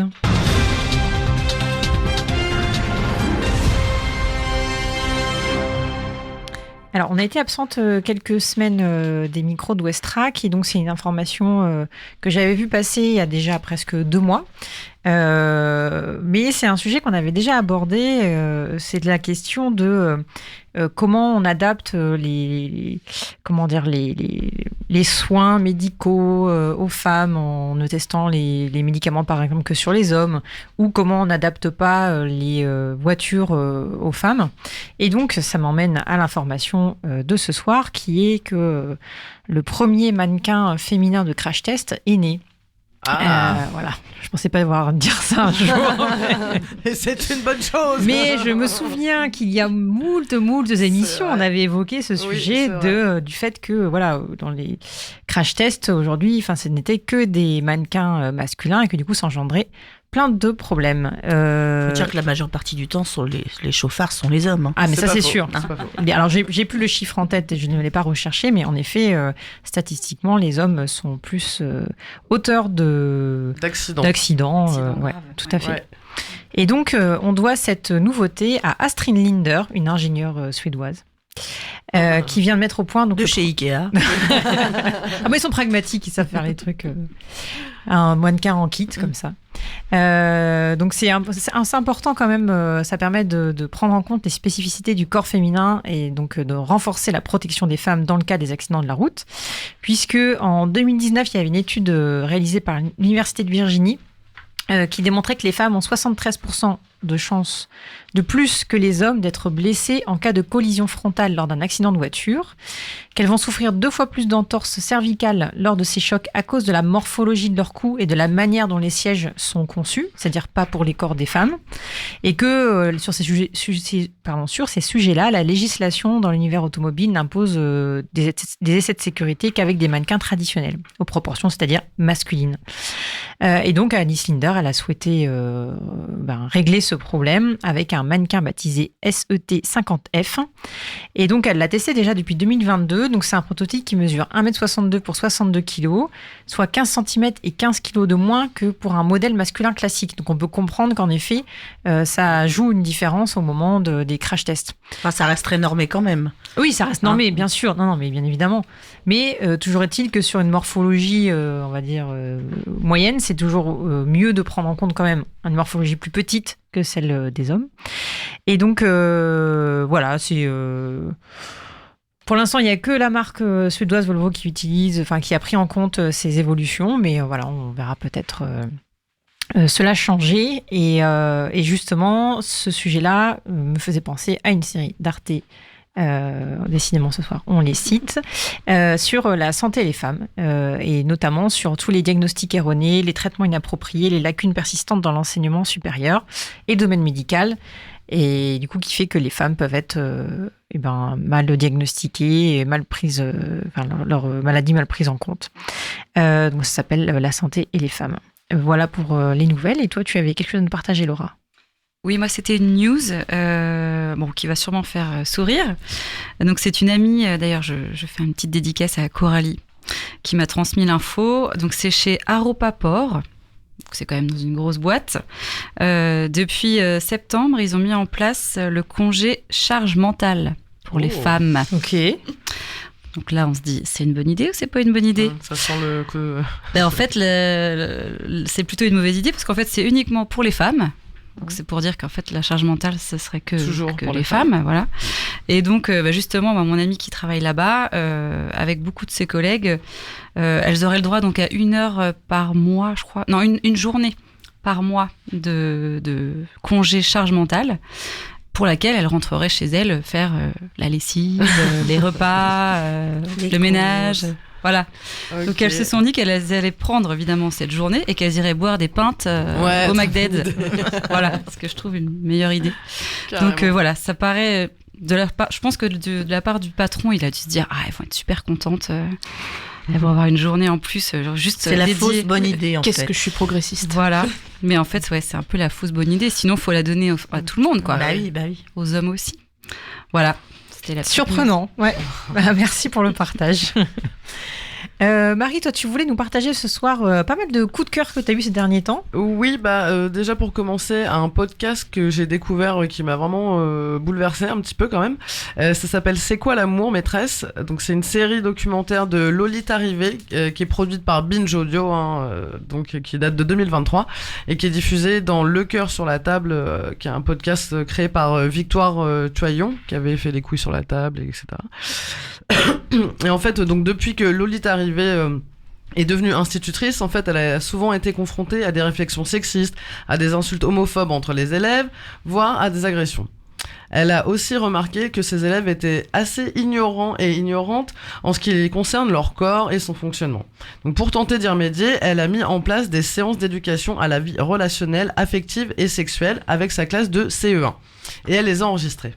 Alors, on a été absente quelques semaines des micros de Westrack et donc c'est une information que j'avais vu passer il y a déjà presque 2 mois. Mais c'est un sujet qu'on avait déjà abordé. C'est de la question de comment on adapte les soins médicaux aux femmes en ne testant les médicaments par exemple que sur les hommes, ou comment on n'adapte pas les voitures aux femmes. Et donc ça m'emmène à l'information de ce soir qui est que le premier mannequin féminin de Crash Test est né. Voilà, je pensais pas devoir dire ça un jour. Et c'est une bonne chose. Mais je me souviens qu'il y a moult émissions, on avait évoqué ce sujet du fait que voilà, dans les crash tests aujourd'hui, ce n'était que des mannequins masculins et que du coup ça engendrait plein de problèmes. Faut dire que la majeure partie du temps, les chauffards sont les hommes. Hein. Ah, mais ça, c'est faux. sûr. C'est pas faux. Alors, j'ai plus le chiffre en tête et je ne l'ai pas recherché, mais en effet, statistiquement, les hommes sont plus auteurs d'accidents. Ouais, tout à fait. Ouais. Et donc, on doit cette nouveauté à Astrid Linder, une ingénieure suédoise. Qui vient de mettre au point donc, de chez Ikea. Ah, mais ils sont pragmatiques, ils savent faire les trucs. Un mannequin en kit comme ça. Donc c'est important quand même. Ça permet de prendre en compte les spécificités du corps féminin et donc de renforcer la protection des femmes dans le cas des accidents de la route. Puisque en 2019, il y avait une étude réalisée par l'Université de Virginie qui démontrait que les femmes ont 73% de chances de plus que les hommes d'être blessées en cas de collision frontale lors d'un accident de voiture, qu'elles vont souffrir 2 fois plus d'entorses cervicales lors de ces chocs à cause de la morphologie de leur cou et de la manière dont les sièges sont conçus, c'est-à-dire pas pour les corps des femmes, et que sur ces sujets-là, la législation dans l'univers automobile n'impose des essais de sécurité qu'avec des mannequins traditionnels, aux proportions, c'est-à-dire masculines. Et donc, Alice Linder, elle a souhaité régler ce problème avec un mannequin baptisé SET50F. Et donc, elle l'a testé déjà depuis 2022. Donc, c'est un prototype qui mesure 1m62 pour 62 kg, soit 15 cm et 15 kg de moins que pour un modèle masculin classique. Donc, on peut comprendre qu'en effet, ça joue une différence au moment des crash tests. Enfin, ça reste très normé quand même. Oui, ça reste normé, bien sûr. Non, mais bien évidemment. Mais toujours est-il que sur une morphologie, on va dire, moyenne, c'est toujours mieux de prendre en compte quand même une morphologie plus petite que celle des hommes. Et donc, voilà, c'est... Pour l'instant, il n'y a que la marque suédoise Volvo qui a pris en compte ces évolutions. Mais voilà, on verra peut-être... cela changer et justement ce sujet-là me faisait penser à une série d'Arte, décidément ce soir on les cite, sur la santé des femmes et notamment sur tous les diagnostics erronés, les traitements inappropriés, les lacunes persistantes dans l'enseignement supérieur et le domaine médical, et du coup qui fait que les femmes peuvent être mal diagnostiquées et mal prises, leur maladie mal prise en compte. Donc ça s'appelle La santé et les femmes. Voilà pour les nouvelles. Et toi, tu avais quelque chose à nous partager, Laura? Oui, moi, c'était une news qui va sûrement faire sourire. Donc, c'est une amie, d'ailleurs, je fais une petite dédicace à Coralie, qui m'a transmis l'info. Donc, c'est chez Aropaport. C'est quand même dans une grosse boîte. Depuis septembre, ils ont mis en place le congé charge mentale pour les femmes. Ok. Donc là, on se dit, c'est une bonne idée ou c'est pas une bonne idée ? Ça sent le... En fait, c'est plutôt une mauvaise idée parce qu'en fait, c'est uniquement pour les femmes. Donc c'est pour dire qu'en fait, la charge mentale, ce serait que les femmes. Voilà. Et donc, justement, mon amie qui travaille là-bas, avec beaucoup de ses collègues, elles auraient le droit donc à 1 heure par mois, je crois. Non, une journée par mois de congé charge mentale, pour laquelle elle rentrerait chez elle faire la lessive, les repas, le ménage. Voilà. Okay. Donc elles se sont dit qu'elles allaient prendre évidemment cette journée et qu'elles iraient boire des pintes au McDead. Voilà, ce que je trouve une meilleure idée. Carrément. Donc voilà, ça paraît de leur part. Je pense que de la part du patron, il a dû se dire elles vont être super contentes. Elles vont avoir une journée en plus, juste c'est dédiée. La fausse bonne idée en fait. Qu'est-ce que je suis progressiste. Voilà. Mais en fait, c'est un peu la fausse bonne idée. Sinon, faut la donner à tout le monde, quoi. Bah oui. Aux hommes aussi. Voilà. C'était la surprenant. Ouais. Merci pour le partage. Marie, toi, tu voulais nous partager ce soir pas mal de coups de cœur que tu as eu ces derniers temps. Oui, déjà pour commencer, un podcast que j'ai découvert qui m'a vraiment bouleversé un petit peu quand même. Ça s'appelle C'est quoi l'amour, maîtresse ? Donc c'est une série documentaire de Lolita Rivet qui est produite par Binge Audio, donc qui date de 2023 et qui est diffusée dans Le Cœur sur la table, qui est un podcast créé par Victoire Tuaillon, qui avait fait Les couilles sur la table, etc. Et en fait, donc depuis que Lolita Rivet est devenue institutrice, en fait, elle a souvent été confrontée à des réflexions sexistes, à des insultes homophobes entre les élèves, voire à des agressions. Elle a aussi remarqué que ses élèves étaient assez ignorants et ignorantes en ce qui concerne leur corps et son fonctionnement. Donc pour tenter d'y remédier, elle a mis en place des séances d'éducation à la vie relationnelle, affective et sexuelle avec sa classe de CE1. Et elle les a enregistrées.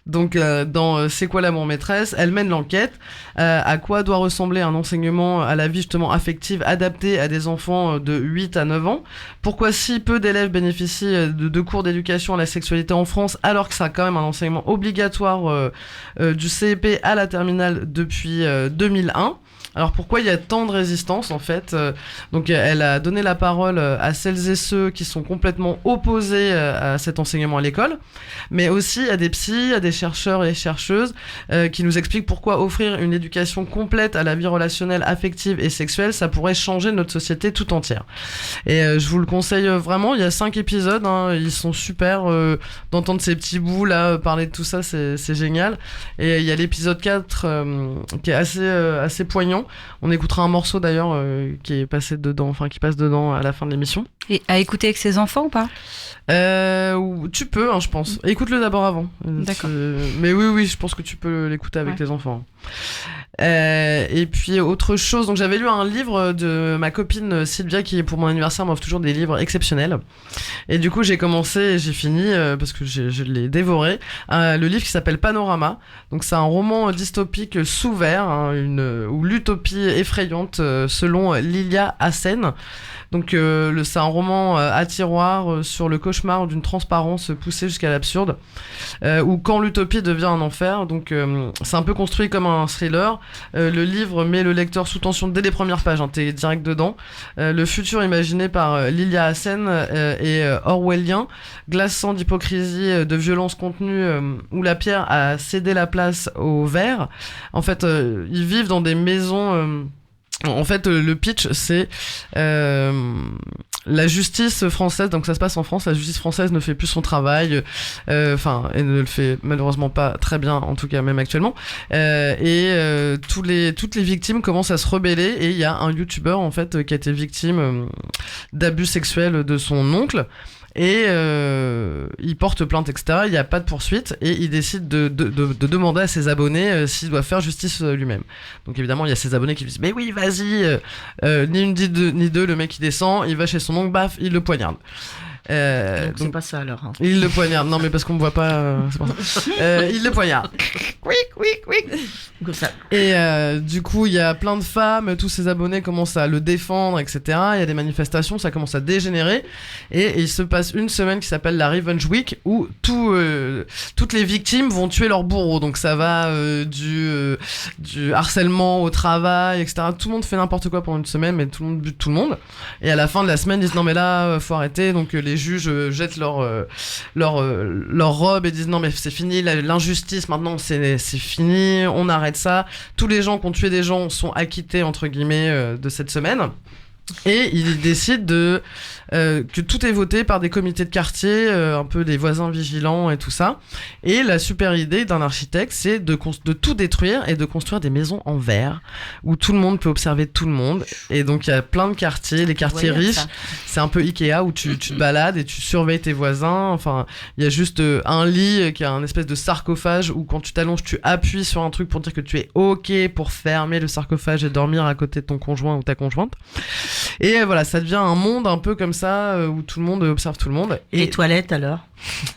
Donc dans C'est quoi l'amour, maîtresse, elle mène l'enquête à quoi doit ressembler un enseignement à la vie justement affective adapté à des enfants de 8 à 9 ans. Pourquoi si peu d'élèves bénéficient de cours d'éducation à la sexualité en France alors que ça a quand même un enseignement obligatoire du CEP à la terminale depuis 2001. Alors pourquoi il y a tant de résistance en fait Donc elle a donné la parole à celles et ceux qui sont complètement opposés à cet enseignement à l'école, mais aussi à des psys, à des chercheurs et chercheuses qui nous expliquent pourquoi offrir une éducation complète à la vie relationnelle, affective et sexuelle, ça pourrait changer notre société tout entière. Et je vous le conseille vraiment, il y a 5 épisodes, ils sont super, d'entendre ces petits bouts là, parler de tout ça, c'est génial. Et il y a l'épisode 4 qui est assez poignant. On écoutera un morceau d'ailleurs qui passe dedans à la fin de l'émission. Et à écouter avec ses enfants ou pas ? Tu peux, je pense. Écoute-le d'abord avant. D'accord. Mais oui, je pense que tu peux l'écouter avec tes enfants. Et puis autre chose, donc j'avais lu un livre de ma copine Sylvia qui pour mon anniversaire m'offre toujours des livres exceptionnels. Et du coup j'ai commencé et j'ai fini parce que je l'ai dévoré. Le livre qui s'appelle Panorama. Donc c'est un roman dystopique sous verre, hein, ou l'utopie effrayante selon Lilia Hassen. Donc c'est un roman à tiroir sur le cauchemar d'une transparence poussée jusqu'à l'absurde, où quand l'utopie devient un enfer. Donc c'est un peu construit comme un thriller. Le livre met le lecteur sous tension dès les premières pages, hein, t'es direct dedans. Le futur imaginé par Lilia Hassen est orwellien, glaçant d'hypocrisie, de violence contenue, où la pierre a cédé la place au verre. En fait, ils vivent dans des maisons... En fait, le pitch, c'est la justice française, donc ça se passe en France, la justice française ne fait plus son travail, et ne le fait malheureusement pas très bien, en tout cas même actuellement, toutes les victimes commencent à se rebeller, et il y a un youtubeur en fait qui a été victime d'abus sexuels de son oncle. Et il porte plainte, etc. Il n'y a pas de poursuite et il décide de demander à ses abonnés s'il doit faire justice lui-même. Donc évidemment, il y a ses abonnés qui disent mais oui, vas-y, ni une ni deux, le mec il descend, il va chez son oncle, baf, il le poignarde. Donc c'est pas ça alors. Hein. Il le poignarde. Non mais parce qu'on me voit pas. C'est pour ça. Il le poignarde. Comme ça. Et du coup il y a plein de femmes, tous ses abonnés commencent à le défendre, etc. Il y a des manifestations, ça commence à dégénérer. Et il se passe une semaine qui s'appelle la Revenge Week où toutes les victimes vont tuer leur bourreau. Donc ça va du harcèlement au travail, etc. Tout le monde fait n'importe quoi pendant une semaine, mais tout le monde bute tout le monde. Et à la fin de la semaine ils disent non mais là faut arrêter. Donc les juges jettent leur robe et disent non mais c'est fini, l'injustice maintenant c'est fini, on arrête ça. Tous les gens qui ont tué des gens sont acquittés entre guillemets de cette semaine. Et il décide que tout est voté par des comités de quartier, un peu des voisins vigilants et tout ça. Et la super idée d'un architecte, c'est de tout détruire et de construire des maisons en verre, où tout le monde peut observer tout le monde. Et donc il y a plein de quartiers, les quartiers riches, c'est un peu Ikea, où tu te balades et tu surveilles tes voisins. Enfin, il y a juste un lit qui a un espèce de sarcophage, où quand tu t'allonges, tu appuies sur un truc pour dire que tu es OK pour fermer le sarcophage et dormir à côté de ton conjoint ou ta conjointe. Et voilà, ça devient un monde un peu comme ça où tout le monde observe tout le monde. Et les toilettes alors ?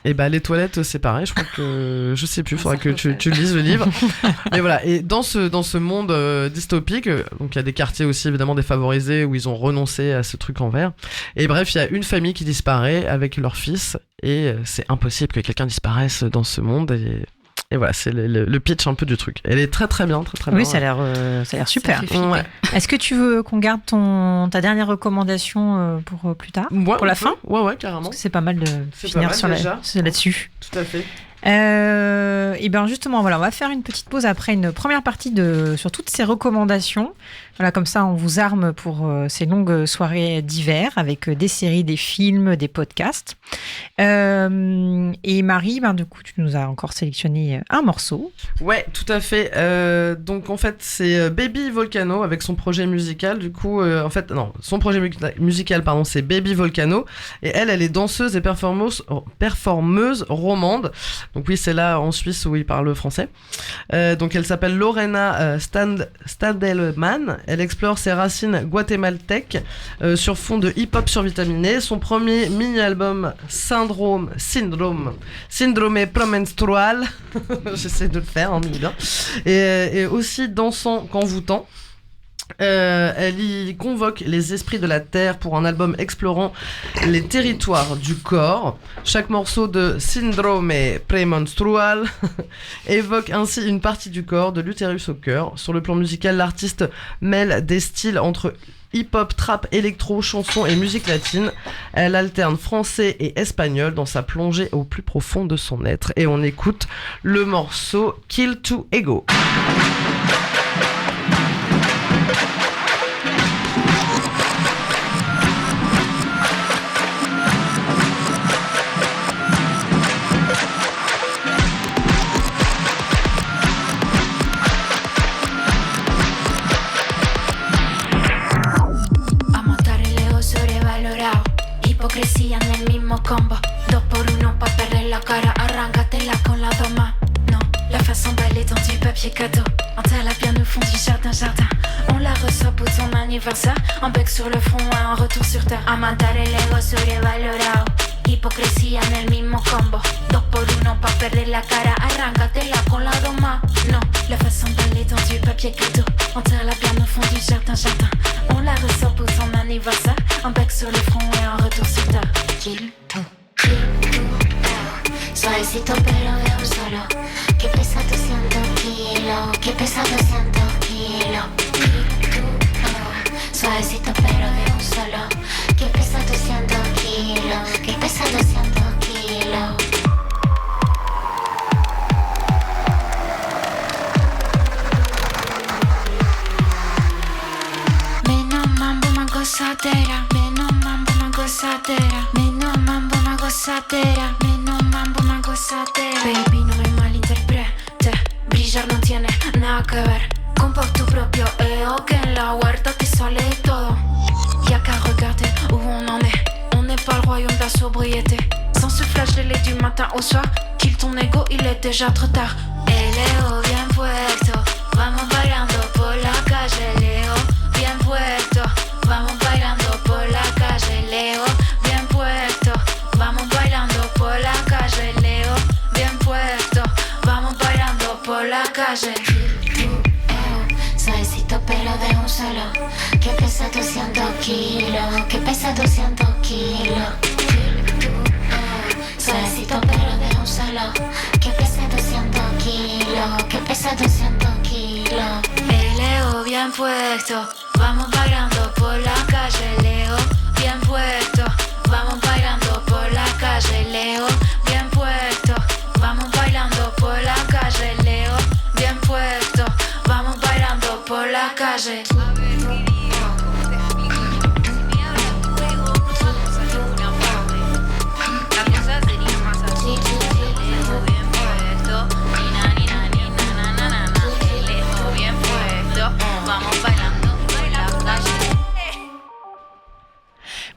Et bah les toilettes c'est pareil, je crois que je sais plus, faudra que tu lises le livre. Mais voilà, et dans ce monde dystopique, donc il y a des quartiers aussi évidemment défavorisés où ils ont renoncé à ce truc en verre. Et bref, il y a une famille qui disparaît avec leur fils et c'est impossible que quelqu'un disparaisse dans ce monde et voilà, c'est le pitch un peu du truc. Elle est très très bien, très très bien. Oui, ça a l'air super. Ouais. Est-ce que tu veux qu'on garde ta dernière recommandation pour plus tard, pour la fin ? Ouais, carrément. Parce que c'est pas mal de finir là-dessus. Tout à fait. Et bien justement, voilà, on va faire une petite pause après une première partie sur toutes ces recommandations. Voilà, comme ça, on vous arme pour ces longues soirées d'hiver avec des séries, des films, des podcasts. Et Marie, du coup, tu nous as encore sélectionné un morceau. Ouais, tout à fait. Donc en fait, c'est Baby Volcano avec son projet musical. Du coup, son projet musical, c'est Baby Volcano. Et elle est danseuse et performeuse romande. Donc oui, c'est là en Suisse où il parle français. Donc elle s'appelle Lorena Stadelman. Elle explore ses racines guatémaltèques sur fond de hip-hop survitaminé. Son premier mini-album Syndrome prémenstrual. J'essaie de le faire, hein, bien. Et aussi dansant qu'envoûtant. Elle y convoque les esprits de la terre pour un album explorant les territoires du corps. Chaque morceau de Syndrome prémenstrual évoque ainsi une partie du corps, de l'utérus au cœur. Sur le plan musical, l'artiste mêle des styles entre hip-hop, trap, électro, chanson et musique latine. Elle alterne français et espagnol dans sa plongée au plus profond de son être. Et on écoute le morceau Kill to Ego. Hipocresía en el mismo combo. 2 por 1 pa' perder la cara. Arráncatela con la 2 más. No, la façon d'aller dont tu peux papier cadeau. Enterre la bien au fond du jardin. On la reçoit pour son anniversaire. Un bec sur le front et un retour sur terre. A matar el ego sobrevalorado. Hipocresía en el mismo combo. 2 por 1 pa' perder la cara. Arráncatela con la doma. Non, la façon d'aller dans du papier cadeau. Enterre la bien au fond du jardin. On la reçoit pour son anniversaire. Un bec sur le front et un retour sur terre. Kill tú, suavecito pero de un solo. Que pesa 200 kilos. Que pesa 200 kilos. Suavecito pero de un solo. Que pesa 200 kilos. Que pesa 200 kilos. Menos mambo, más gozadera. Menos mambo, más gozadera. Menos mambo, más gozadera. Menos mambo, más gozadera. Baby, no me malinterprete. Brillar no tiene nada que ver. Compose tu propio ego, que en la huerta te sale de todo. Y'a qu'à regarder où on en est. On n'est pas le royaume de la sobriété. Sans se flageller du matin au soir. Kill ton ego, il est déjà trop tard. El ego bien puesto. Vamos bailando por la calle. El ego bien puesto. Vamos bailando por la calle. El ego bien puesto. Vamos bailando por la calle. El ego bien puesto. Vamos bailando por la calle. Suavecito pero de un solo. Que pesa 200 kilos. Que pesa 200 kilos. Suavecito pero de un solo. Que pesa 200 kilos. Que pesa 200 kilos. El ego bien puesto. Vamos bailando por la calle. El ego bien puesto. Vamos bailando por la calle. El ego bien puesto. Vamos bailando por la calle. El ego bien puesto. Vamos bailando por la calle.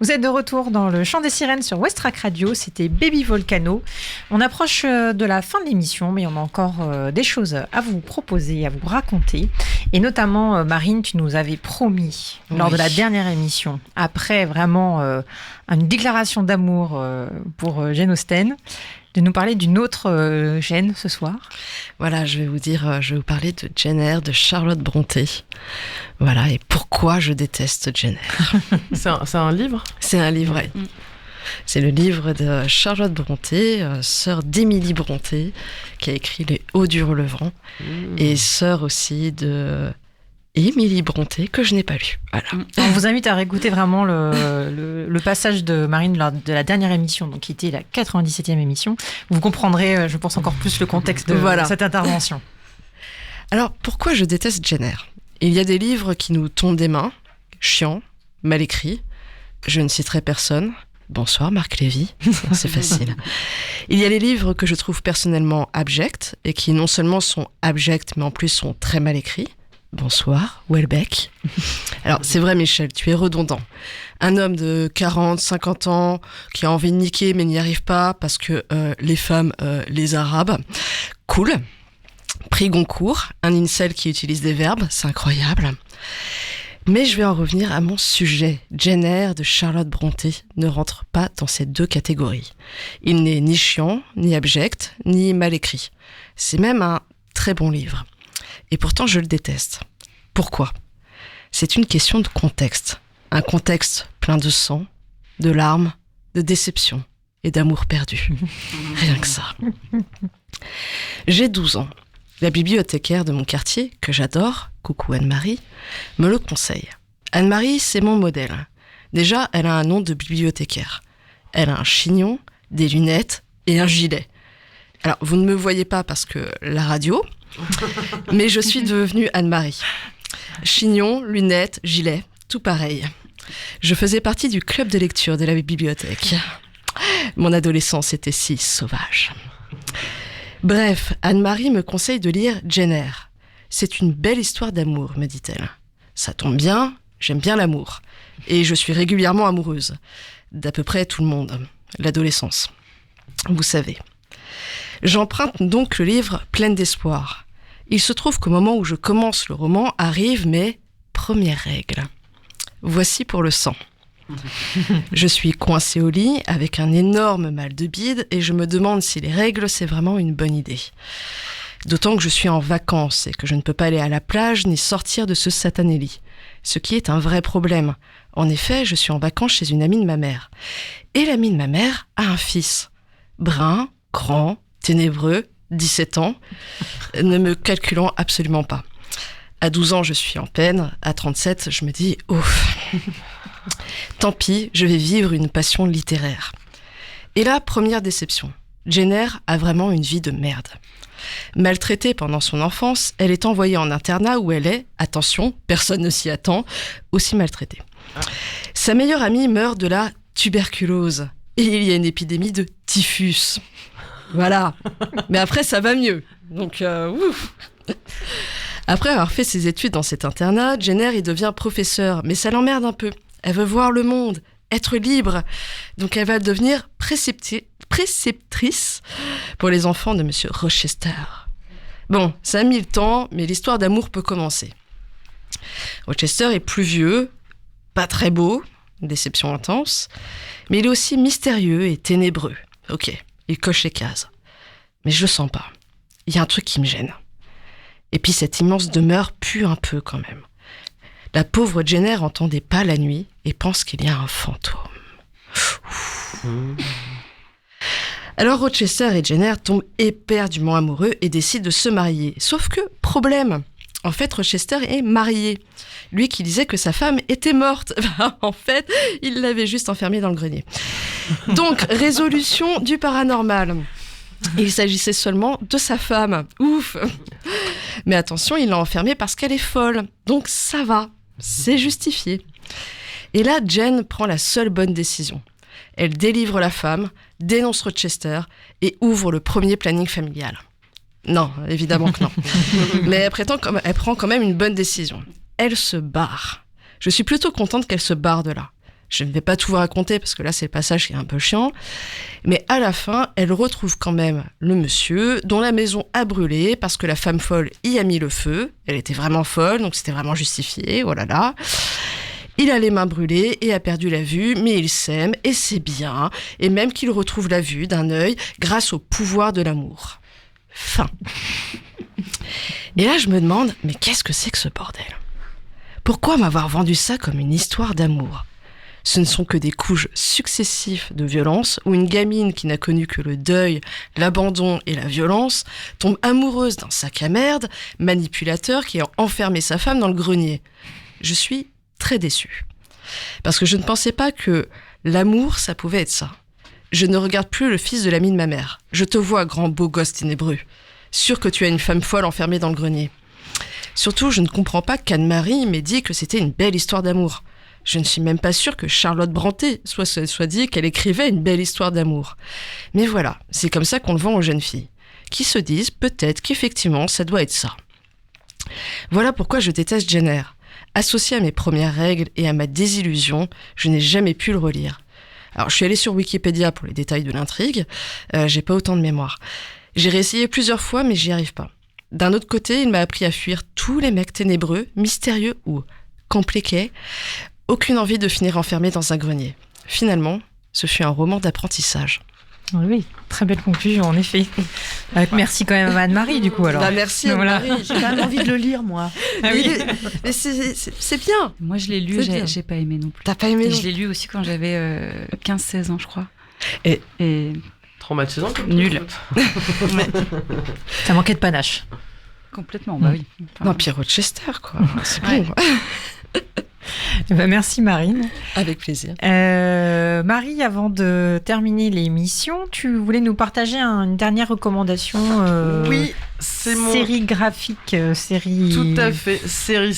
Vous êtes de retour dans le Chant des Sirènes sur Westrack Radio, c'était Baby Volcano. On approche de la fin de l'émission, mais on a encore des choses à vous proposer, à vous raconter. Et notamment, Marine, tu nous avais promis, lors de la dernière émission, après vraiment une déclaration d'amour pour Jane Austen, de nous parler d'une autre Jane ce soir. Voilà, je vais vous parler de Jane Eyre, de Charlotte Brontë. Voilà, et pourquoi je déteste Jane Eyre. C'est un livre ? C'est un livre, oui. C'est le livre de Charlotte Brontë, sœur d'Émilie Brontë, qui a écrit Les Hauts du Relevant, et sœur aussi de Émilie Brontë, que je n'ai pas lu. Voilà. On vous invite à réécouter vraiment le passage de Marine lors de la dernière émission, donc qui était la 97e émission. Vous comprendrez, je pense, encore plus le contexte de cette intervention. Alors, pourquoi je déteste Jane Eyre ? Il y a des livres qui nous tombent des mains, chiants, mal écrits. Je ne citerai personne. Bonsoir Marc Lévy, c'est facile. Il y a les livres que je trouve personnellement abjects et qui non seulement sont abjects mais en plus sont très mal écrits. Bonsoir Houellebecq. Alors c'est vrai Michel, tu es redondant. Un homme de 40, 50 ans qui a envie de niquer mais n'y arrive pas parce que les femmes, les arabes, cool. Prix Goncourt, un incel qui utilise des verbes, c'est incroyable. Mais je vais en revenir à mon sujet. Jane Eyre de Charlotte Brontë ne rentre pas dans ces deux catégories. Il n'est ni chiant, ni abject, ni mal écrit. C'est même un très bon livre. Et pourtant, je le déteste. Pourquoi ? C'est une question de contexte. Un contexte plein de sang, de larmes, de déception et d'amour perdu. Rien que ça. J'ai 12 ans. La bibliothécaire de mon quartier, que j'adore, coucou Anne-Marie, me le conseille. Anne-Marie, c'est mon modèle. Déjà, elle a un nom de bibliothécaire. Elle a un chignon, des lunettes et un gilet. Alors, vous ne me voyez pas parce que la radio, mais je suis devenue Anne-Marie. Chignon, lunettes, gilet, tout pareil. Je faisais partie du club de lecture de la bibliothèque. Mon adolescence était si sauvage. Bref, Anne-Marie me conseille de lire Jane Eyre. C'est une belle histoire d'amour, me dit-elle. Ça tombe bien, j'aime bien l'amour. Et je suis régulièrement amoureuse. D'à peu près tout le monde. L'adolescence. Vous savez. J'emprunte donc le livre pleine d'espoir. Il se trouve qu'au moment où je commence le roman arrivent mes premières règles. Voici pour le sang. Je suis coincée au lit avec un énorme mal de bide et je me demande si les règles, c'est vraiment une bonne idée. D'autant que je suis en vacances et que je ne peux pas aller à la plage ni sortir de ce satané lit. Ce qui est un vrai problème. En effet, je suis en vacances chez une amie de ma mère. Et l'amie de ma mère a un fils. Brun, grand, ténébreux, 17 ans, ne me calculant absolument pas. À 12 ans, je suis en peine. À 37, je me dis « ouf ». Tant pis, je vais vivre une passion littéraire. Et là, première déception. Jenner a vraiment une vie de merde. Maltraitée pendant son enfance, elle est envoyée en internat où elle est, attention, personne ne s'y attend, aussi maltraitée. Sa meilleure amie meurt de la tuberculose. Et il y a une épidémie de typhus. Voilà. Mais après, ça va mieux. Donc, ouf. Après avoir fait ses études dans cet internat, Jenner y devient professeure. Mais ça l'emmerde un peu. Elle veut voir le monde, être libre. Donc elle va devenir préceptrice pour les enfants de Monsieur Rochester. Bon, ça a mis le temps, mais l'histoire d'amour peut commencer. Rochester est plus vieux, pas très beau, déception intense, mais il est aussi mystérieux et ténébreux. Ok, il coche les cases. Mais je le sens pas. Il y a un truc qui me gêne. Et puis cette immense demeure pue un peu quand même. La pauvre Jenner entendait pas la nuit et pense qu'il y a un fantôme. Alors Rochester et Jenner tombent éperdument amoureux et décident de se marier. Sauf que, problème, en fait Rochester est marié. Lui qui disait que sa femme était morte. En fait, il l'avait juste enfermée dans le grenier. Donc, résolution du paranormal. Il s'agissait seulement de sa femme. Ouf. Mais attention, il l'a enfermée parce qu'elle est folle. Donc ça va, c'est justifié. Et là, Jen prend la seule bonne décision. Elle délivre la femme, dénonce Rochester et ouvre le premier planning familial. Non, évidemment que non. Mais elle prend quand même une bonne décision. Elle se barre. Je suis plutôt contente qu'elle se barre de là. Je ne vais pas tout vous raconter parce que là, c'est le passage qui est un peu chiant. Mais à la fin, elle retrouve quand même le monsieur dont la maison a brûlé parce que la femme folle y a mis le feu. Elle était vraiment folle, donc c'était vraiment justifié. Oh là là. Il a les mains brûlées et a perdu la vue, mais il s'aime et c'est bien. Et même qu'il retrouve la vue d'un œil grâce au pouvoir de l'amour. Fin. Et là, je me demande, mais qu'est-ce que c'est que ce bordel ? Pourquoi m'avoir vendu ça comme une histoire d'amour ? Ce ne sont que des couches successives de violence où une gamine qui n'a connu que le deuil, l'abandon et la violence tombe amoureuse d'un sac à merde, manipulateur qui a enfermé sa femme dans le grenier. Je suis très déçue. Parce que je ne pensais pas que l'amour, ça pouvait être ça. Je ne regarde plus le fils de l'ami de ma mère. Je te vois, grand beau gosse ténébreux. Sûr que tu as une femme folle enfermée dans le grenier. Surtout, je ne comprends pas qu'Anne-Marie m'ait dit que c'était une belle histoire d'amour. Je ne suis même pas sûre que Charlotte Brontë soit dit qu'elle écrivait une belle histoire d'amour. Mais voilà, c'est comme ça qu'on le vend aux jeunes filles, qui se disent peut-être qu'effectivement ça doit être ça. Voilà pourquoi je déteste Jenner. Associé à mes premières règles et à ma désillusion, je n'ai jamais pu le relire. Alors je suis allée sur Wikipédia pour les détails de l'intrigue, j'ai pas autant de mémoire. J'ai réessayé plusieurs fois mais j'y arrive pas. D'un autre côté, il m'a appris à fuir tous les mecs ténébreux, mystérieux ou compliqués. Aucune envie de finir enfermée dans un grenier. Finalement, ce fut un roman d'apprentissage. Oui, très belle conclusion, en effet. Merci quand même à Anne-Marie, du coup, alors. Bah merci Anne-Marie, j'ai quand même envie de le lire, moi. Ah oui. Mais c'est bien. Moi, je l'ai lu, j'ai pas aimé non plus. T'as pas aimé Et non. je l'ai lu aussi quand j'avais 15-16 ans, je crois. Et traumatisant comme nul. Ça manquait de panache. Complètement, bah oui. Enfin, non, Pierre Rochester, quoi. C'est bon. Merci Marine. Avec plaisir. Marie, avant de terminer l'émission, tu voulais nous partager une dernière recommandation. Oui, c'est mon série graphique, série. Tout à fait, série.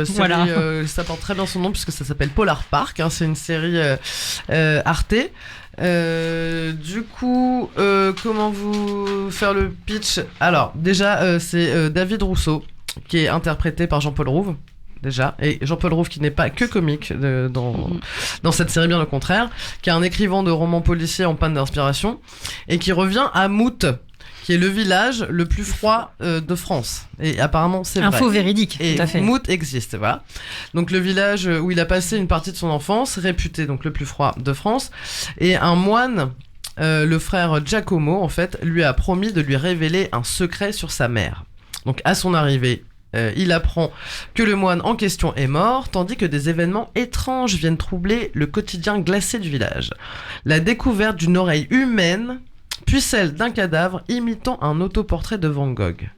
Voilà. Ça porte très bien son nom puisque ça s'appelle Polar Park. Hein, c'est une série Arte. Du coup, comment vous faire le pitch ? Alors, déjà, c'est David Rousseau qui est interprété par Jean-Paul Rouve. Déjà, et Jean-Paul Rouve qui n'est pas que comique dans cette série, bien au contraire, qui est un écrivain de romans policiers en panne d'inspiration et qui revient à Mout, qui est le village le plus froid de France. Et apparemment, c'est vrai. Info véridique, Et tout à fait. Mout existe, voilà. Donc le village où il a passé une partie de son enfance, réputé donc le plus froid de France. Et un moine, le frère Giacomo, en fait, lui a promis de lui révéler un secret sur sa mère. Donc à son arrivée, il apprend que le moine en question est mort, tandis que des événements étranges viennent troubler le quotidien glacé du village. La découverte d'une oreille humaine, puis celle d'un cadavre imitant un autoportrait de Van Gogh.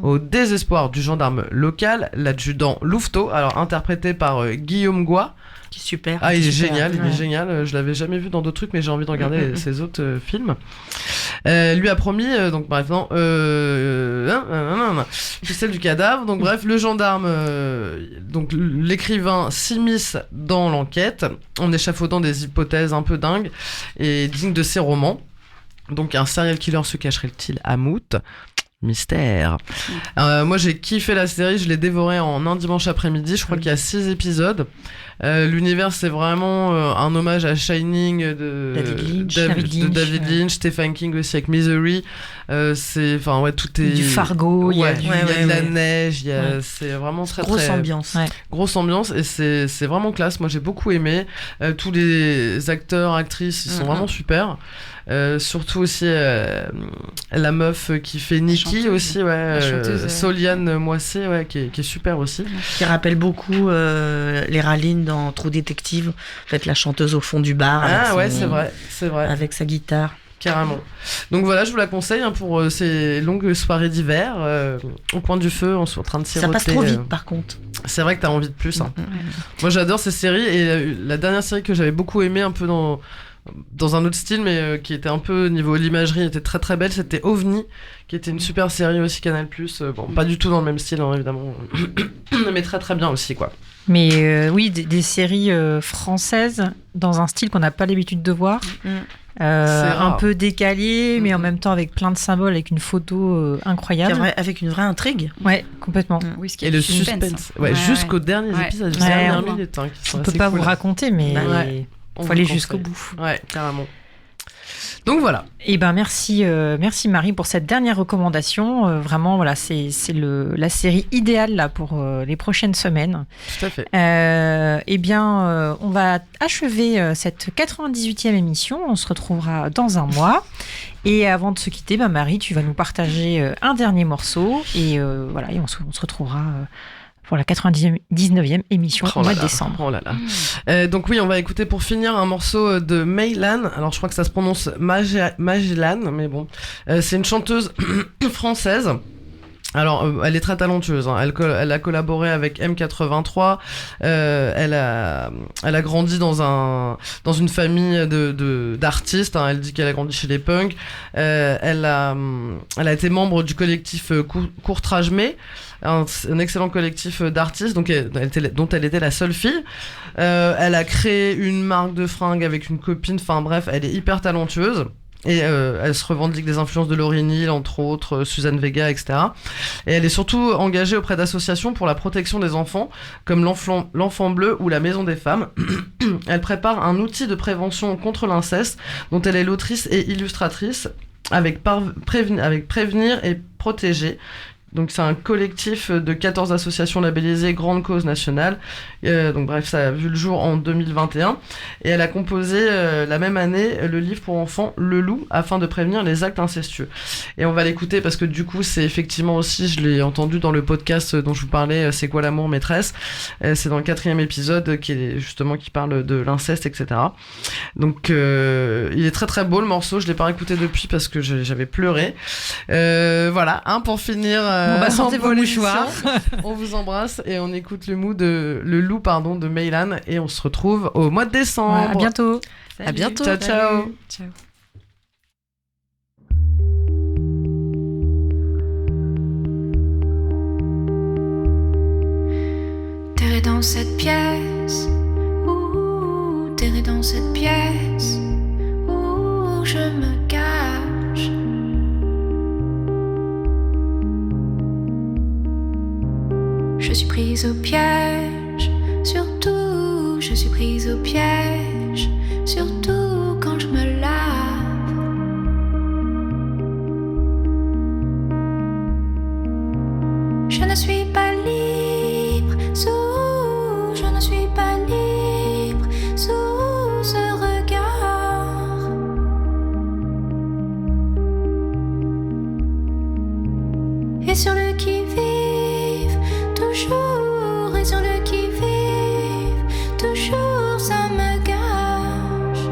Au désespoir du gendarme local, l'adjudant Louveteau, alors interprété par Guillaume Goy, Qui est super. ah, il est Super. génial, il est génial. Je l'avais jamais vu dans d'autres trucs, mais j'ai envie de regarder ses autres films. Lui a promis, donc bref, non, puis celle du cadavre. Donc bref, le gendarme, donc l'écrivain s'immisce dans l'enquête en échafaudant des hypothèses un peu dingues et dignes de ses romans. Donc un serial killer se cacherait-il à Mout ? Mystère. Moi j'ai kiffé la série, je l'ai dévorée en un dimanche après-midi, je crois qu'il y a 6 épisodes. L'univers c'est vraiment un hommage à Shining de David Lynch, Stephen King aussi avec Misery. C'est, enfin ouais, tout est Du Fargo, il y a il y a de la neige, c'est vraiment très Grosse très ambiance. grosse ambiance et c'est vraiment classe. Moi j'ai beaucoup aimé. Tous les acteurs, actrices, ils sont vraiment super. Surtout aussi la meuf qui fait Nikki aussi, La chanteuse, Soliane Moissé, qui est super aussi. Qui rappelle beaucoup les Ralines dans True Detective. En fait, la chanteuse au fond du bar. Ah avec ouais, c'est vrai. Avec sa guitare. Carrément. Donc voilà, je vous la conseille pour ces longues soirées d'hiver au coin du feu, on est en train de siroter. Ça passe trop vite par contre. C'est vrai que t'as envie de plus. Hein. Moi j'adore ces séries et la dernière série que j'avais beaucoup aimée un peu dans un autre style mais qui était un peu niveau l'imagerie était très très belle, c'était OVNI qui était une super série aussi Canal+, bon pas du tout dans le même style hein, évidemment mais très très bien aussi quoi. Mais oui, des séries françaises dans un style qu'on n'a pas l'habitude de voir. Un peu décalé, mais en même temps avec plein de symboles, avec une photo incroyable. Avec une vraie intrigue. Ouais, complètement. Oui, ce qui Et est le suspense. suspense. Ouais, jusqu'aux derniers épisodes, jusqu'aux dernières minutes. Hein, qui sont on peut assez pas cool. vous raconter, mais On faut aller vous jusqu'au conseille. bout. Ouais, carrément. Donc voilà. Et ben merci Marie pour cette dernière recommandation. Vraiment voilà, c'est la série idéale là pour les prochaines semaines. Tout à fait. Eh bien, on va achever cette 98e émission. On se retrouvera dans un mois. Et avant de se quitter, Marie, tu vas nous partager un dernier morceau. Et voilà, et on se retrouvera pour la 99e émission au mois de décembre. Oh là là. Donc oui, on va écouter pour finir un morceau de Maylan. Alors je crois que ça se prononce Magellan, mais bon. C'est une chanteuse française. Alors, elle est très talentueuse. Hein. Elle a collaboré avec M83. Elle a grandi dans une famille d'artistes. Hein. Elle dit qu'elle a grandi chez les punks. Elle a été membre du collectif Courtrage May, un excellent collectif d'artistes. Donc, dont elle était la seule fille. Elle a créé une marque de fringues avec une copine. Enfin bref, elle est hyper talentueuse. Et elle se revendique des influences de Lauryn Hill, entre autres, Suzanne Vega, etc. Et elle est surtout engagée auprès d'associations pour la protection des enfants, comme l'Enfant Bleu ou la Maison des Femmes. Elle prépare un outil de prévention contre l'inceste, dont elle est l'autrice et illustratrice, avec Prévenir et Protéger. Donc c'est un collectif de 14 associations labellisées Grande Cause Nationale. Donc bref, ça a vu le jour en 2021. Et elle a composé la même année le livre pour enfants Le Loup, afin de prévenir les actes incestueux. Et on va l'écouter parce que du coup c'est effectivement aussi, je l'ai entendu dans le podcast dont je vous parlais, C'est quoi l'amour maîtresse. C'est dans le 4e épisode qui parle de l'inceste, etc. Donc il est très très beau le morceau, je l'ai pas écouté depuis parce que j'avais pleuré. Voilà, pour finir... sortez vos mouchoirs. On vous embrasse et on écoute le loup de Maylan et on se retrouve au mois de décembre. Ouais, à bientôt. Salut. À bientôt. Salut. Ciao. Ciao. Terré dans cette pièce, terré dans cette pièce où je me cache. Je suis prise au piège, surtout je suis prise au piège, surtout quand je me lave. ne suis pas libre je ne suis pas libre sous ce regard. Et sur le qui-vive, toujours, et sur le qui-vive, toujours ça me gâche.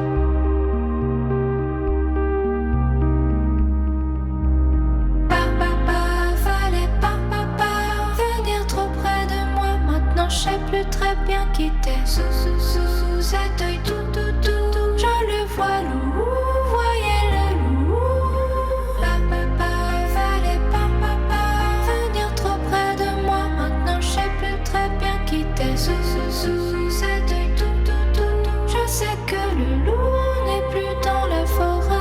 Fallait pas venir trop près de moi. Maintenant je sais plus très bien qui t'es. Sous cet œil tout, je le vois loup, voyez le loup. Fallait pas venir trop près de moi. Maintenant je sais plus très bien qui t'es. Sous cet œil tout, je sais que le loup n'est plus dans la forêt.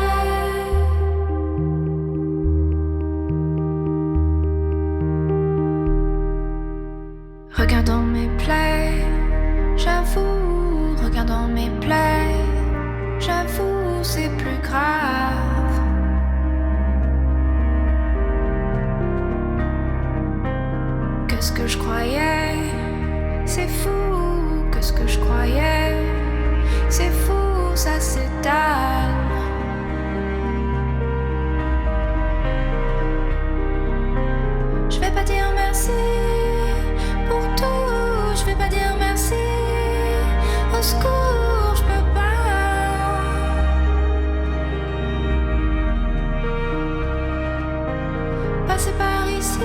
Regardant mes plaies, j'avoue, regardant mes plaies, j'avoue, c'est plus grave. Que ce que je croyais, c'est fou, que ce que je croyais, c'est fou, ça s'étale. Je vais pas dire merci pour tout, je vais pas dire merci. Au secours, je peux pas. Passer par ici.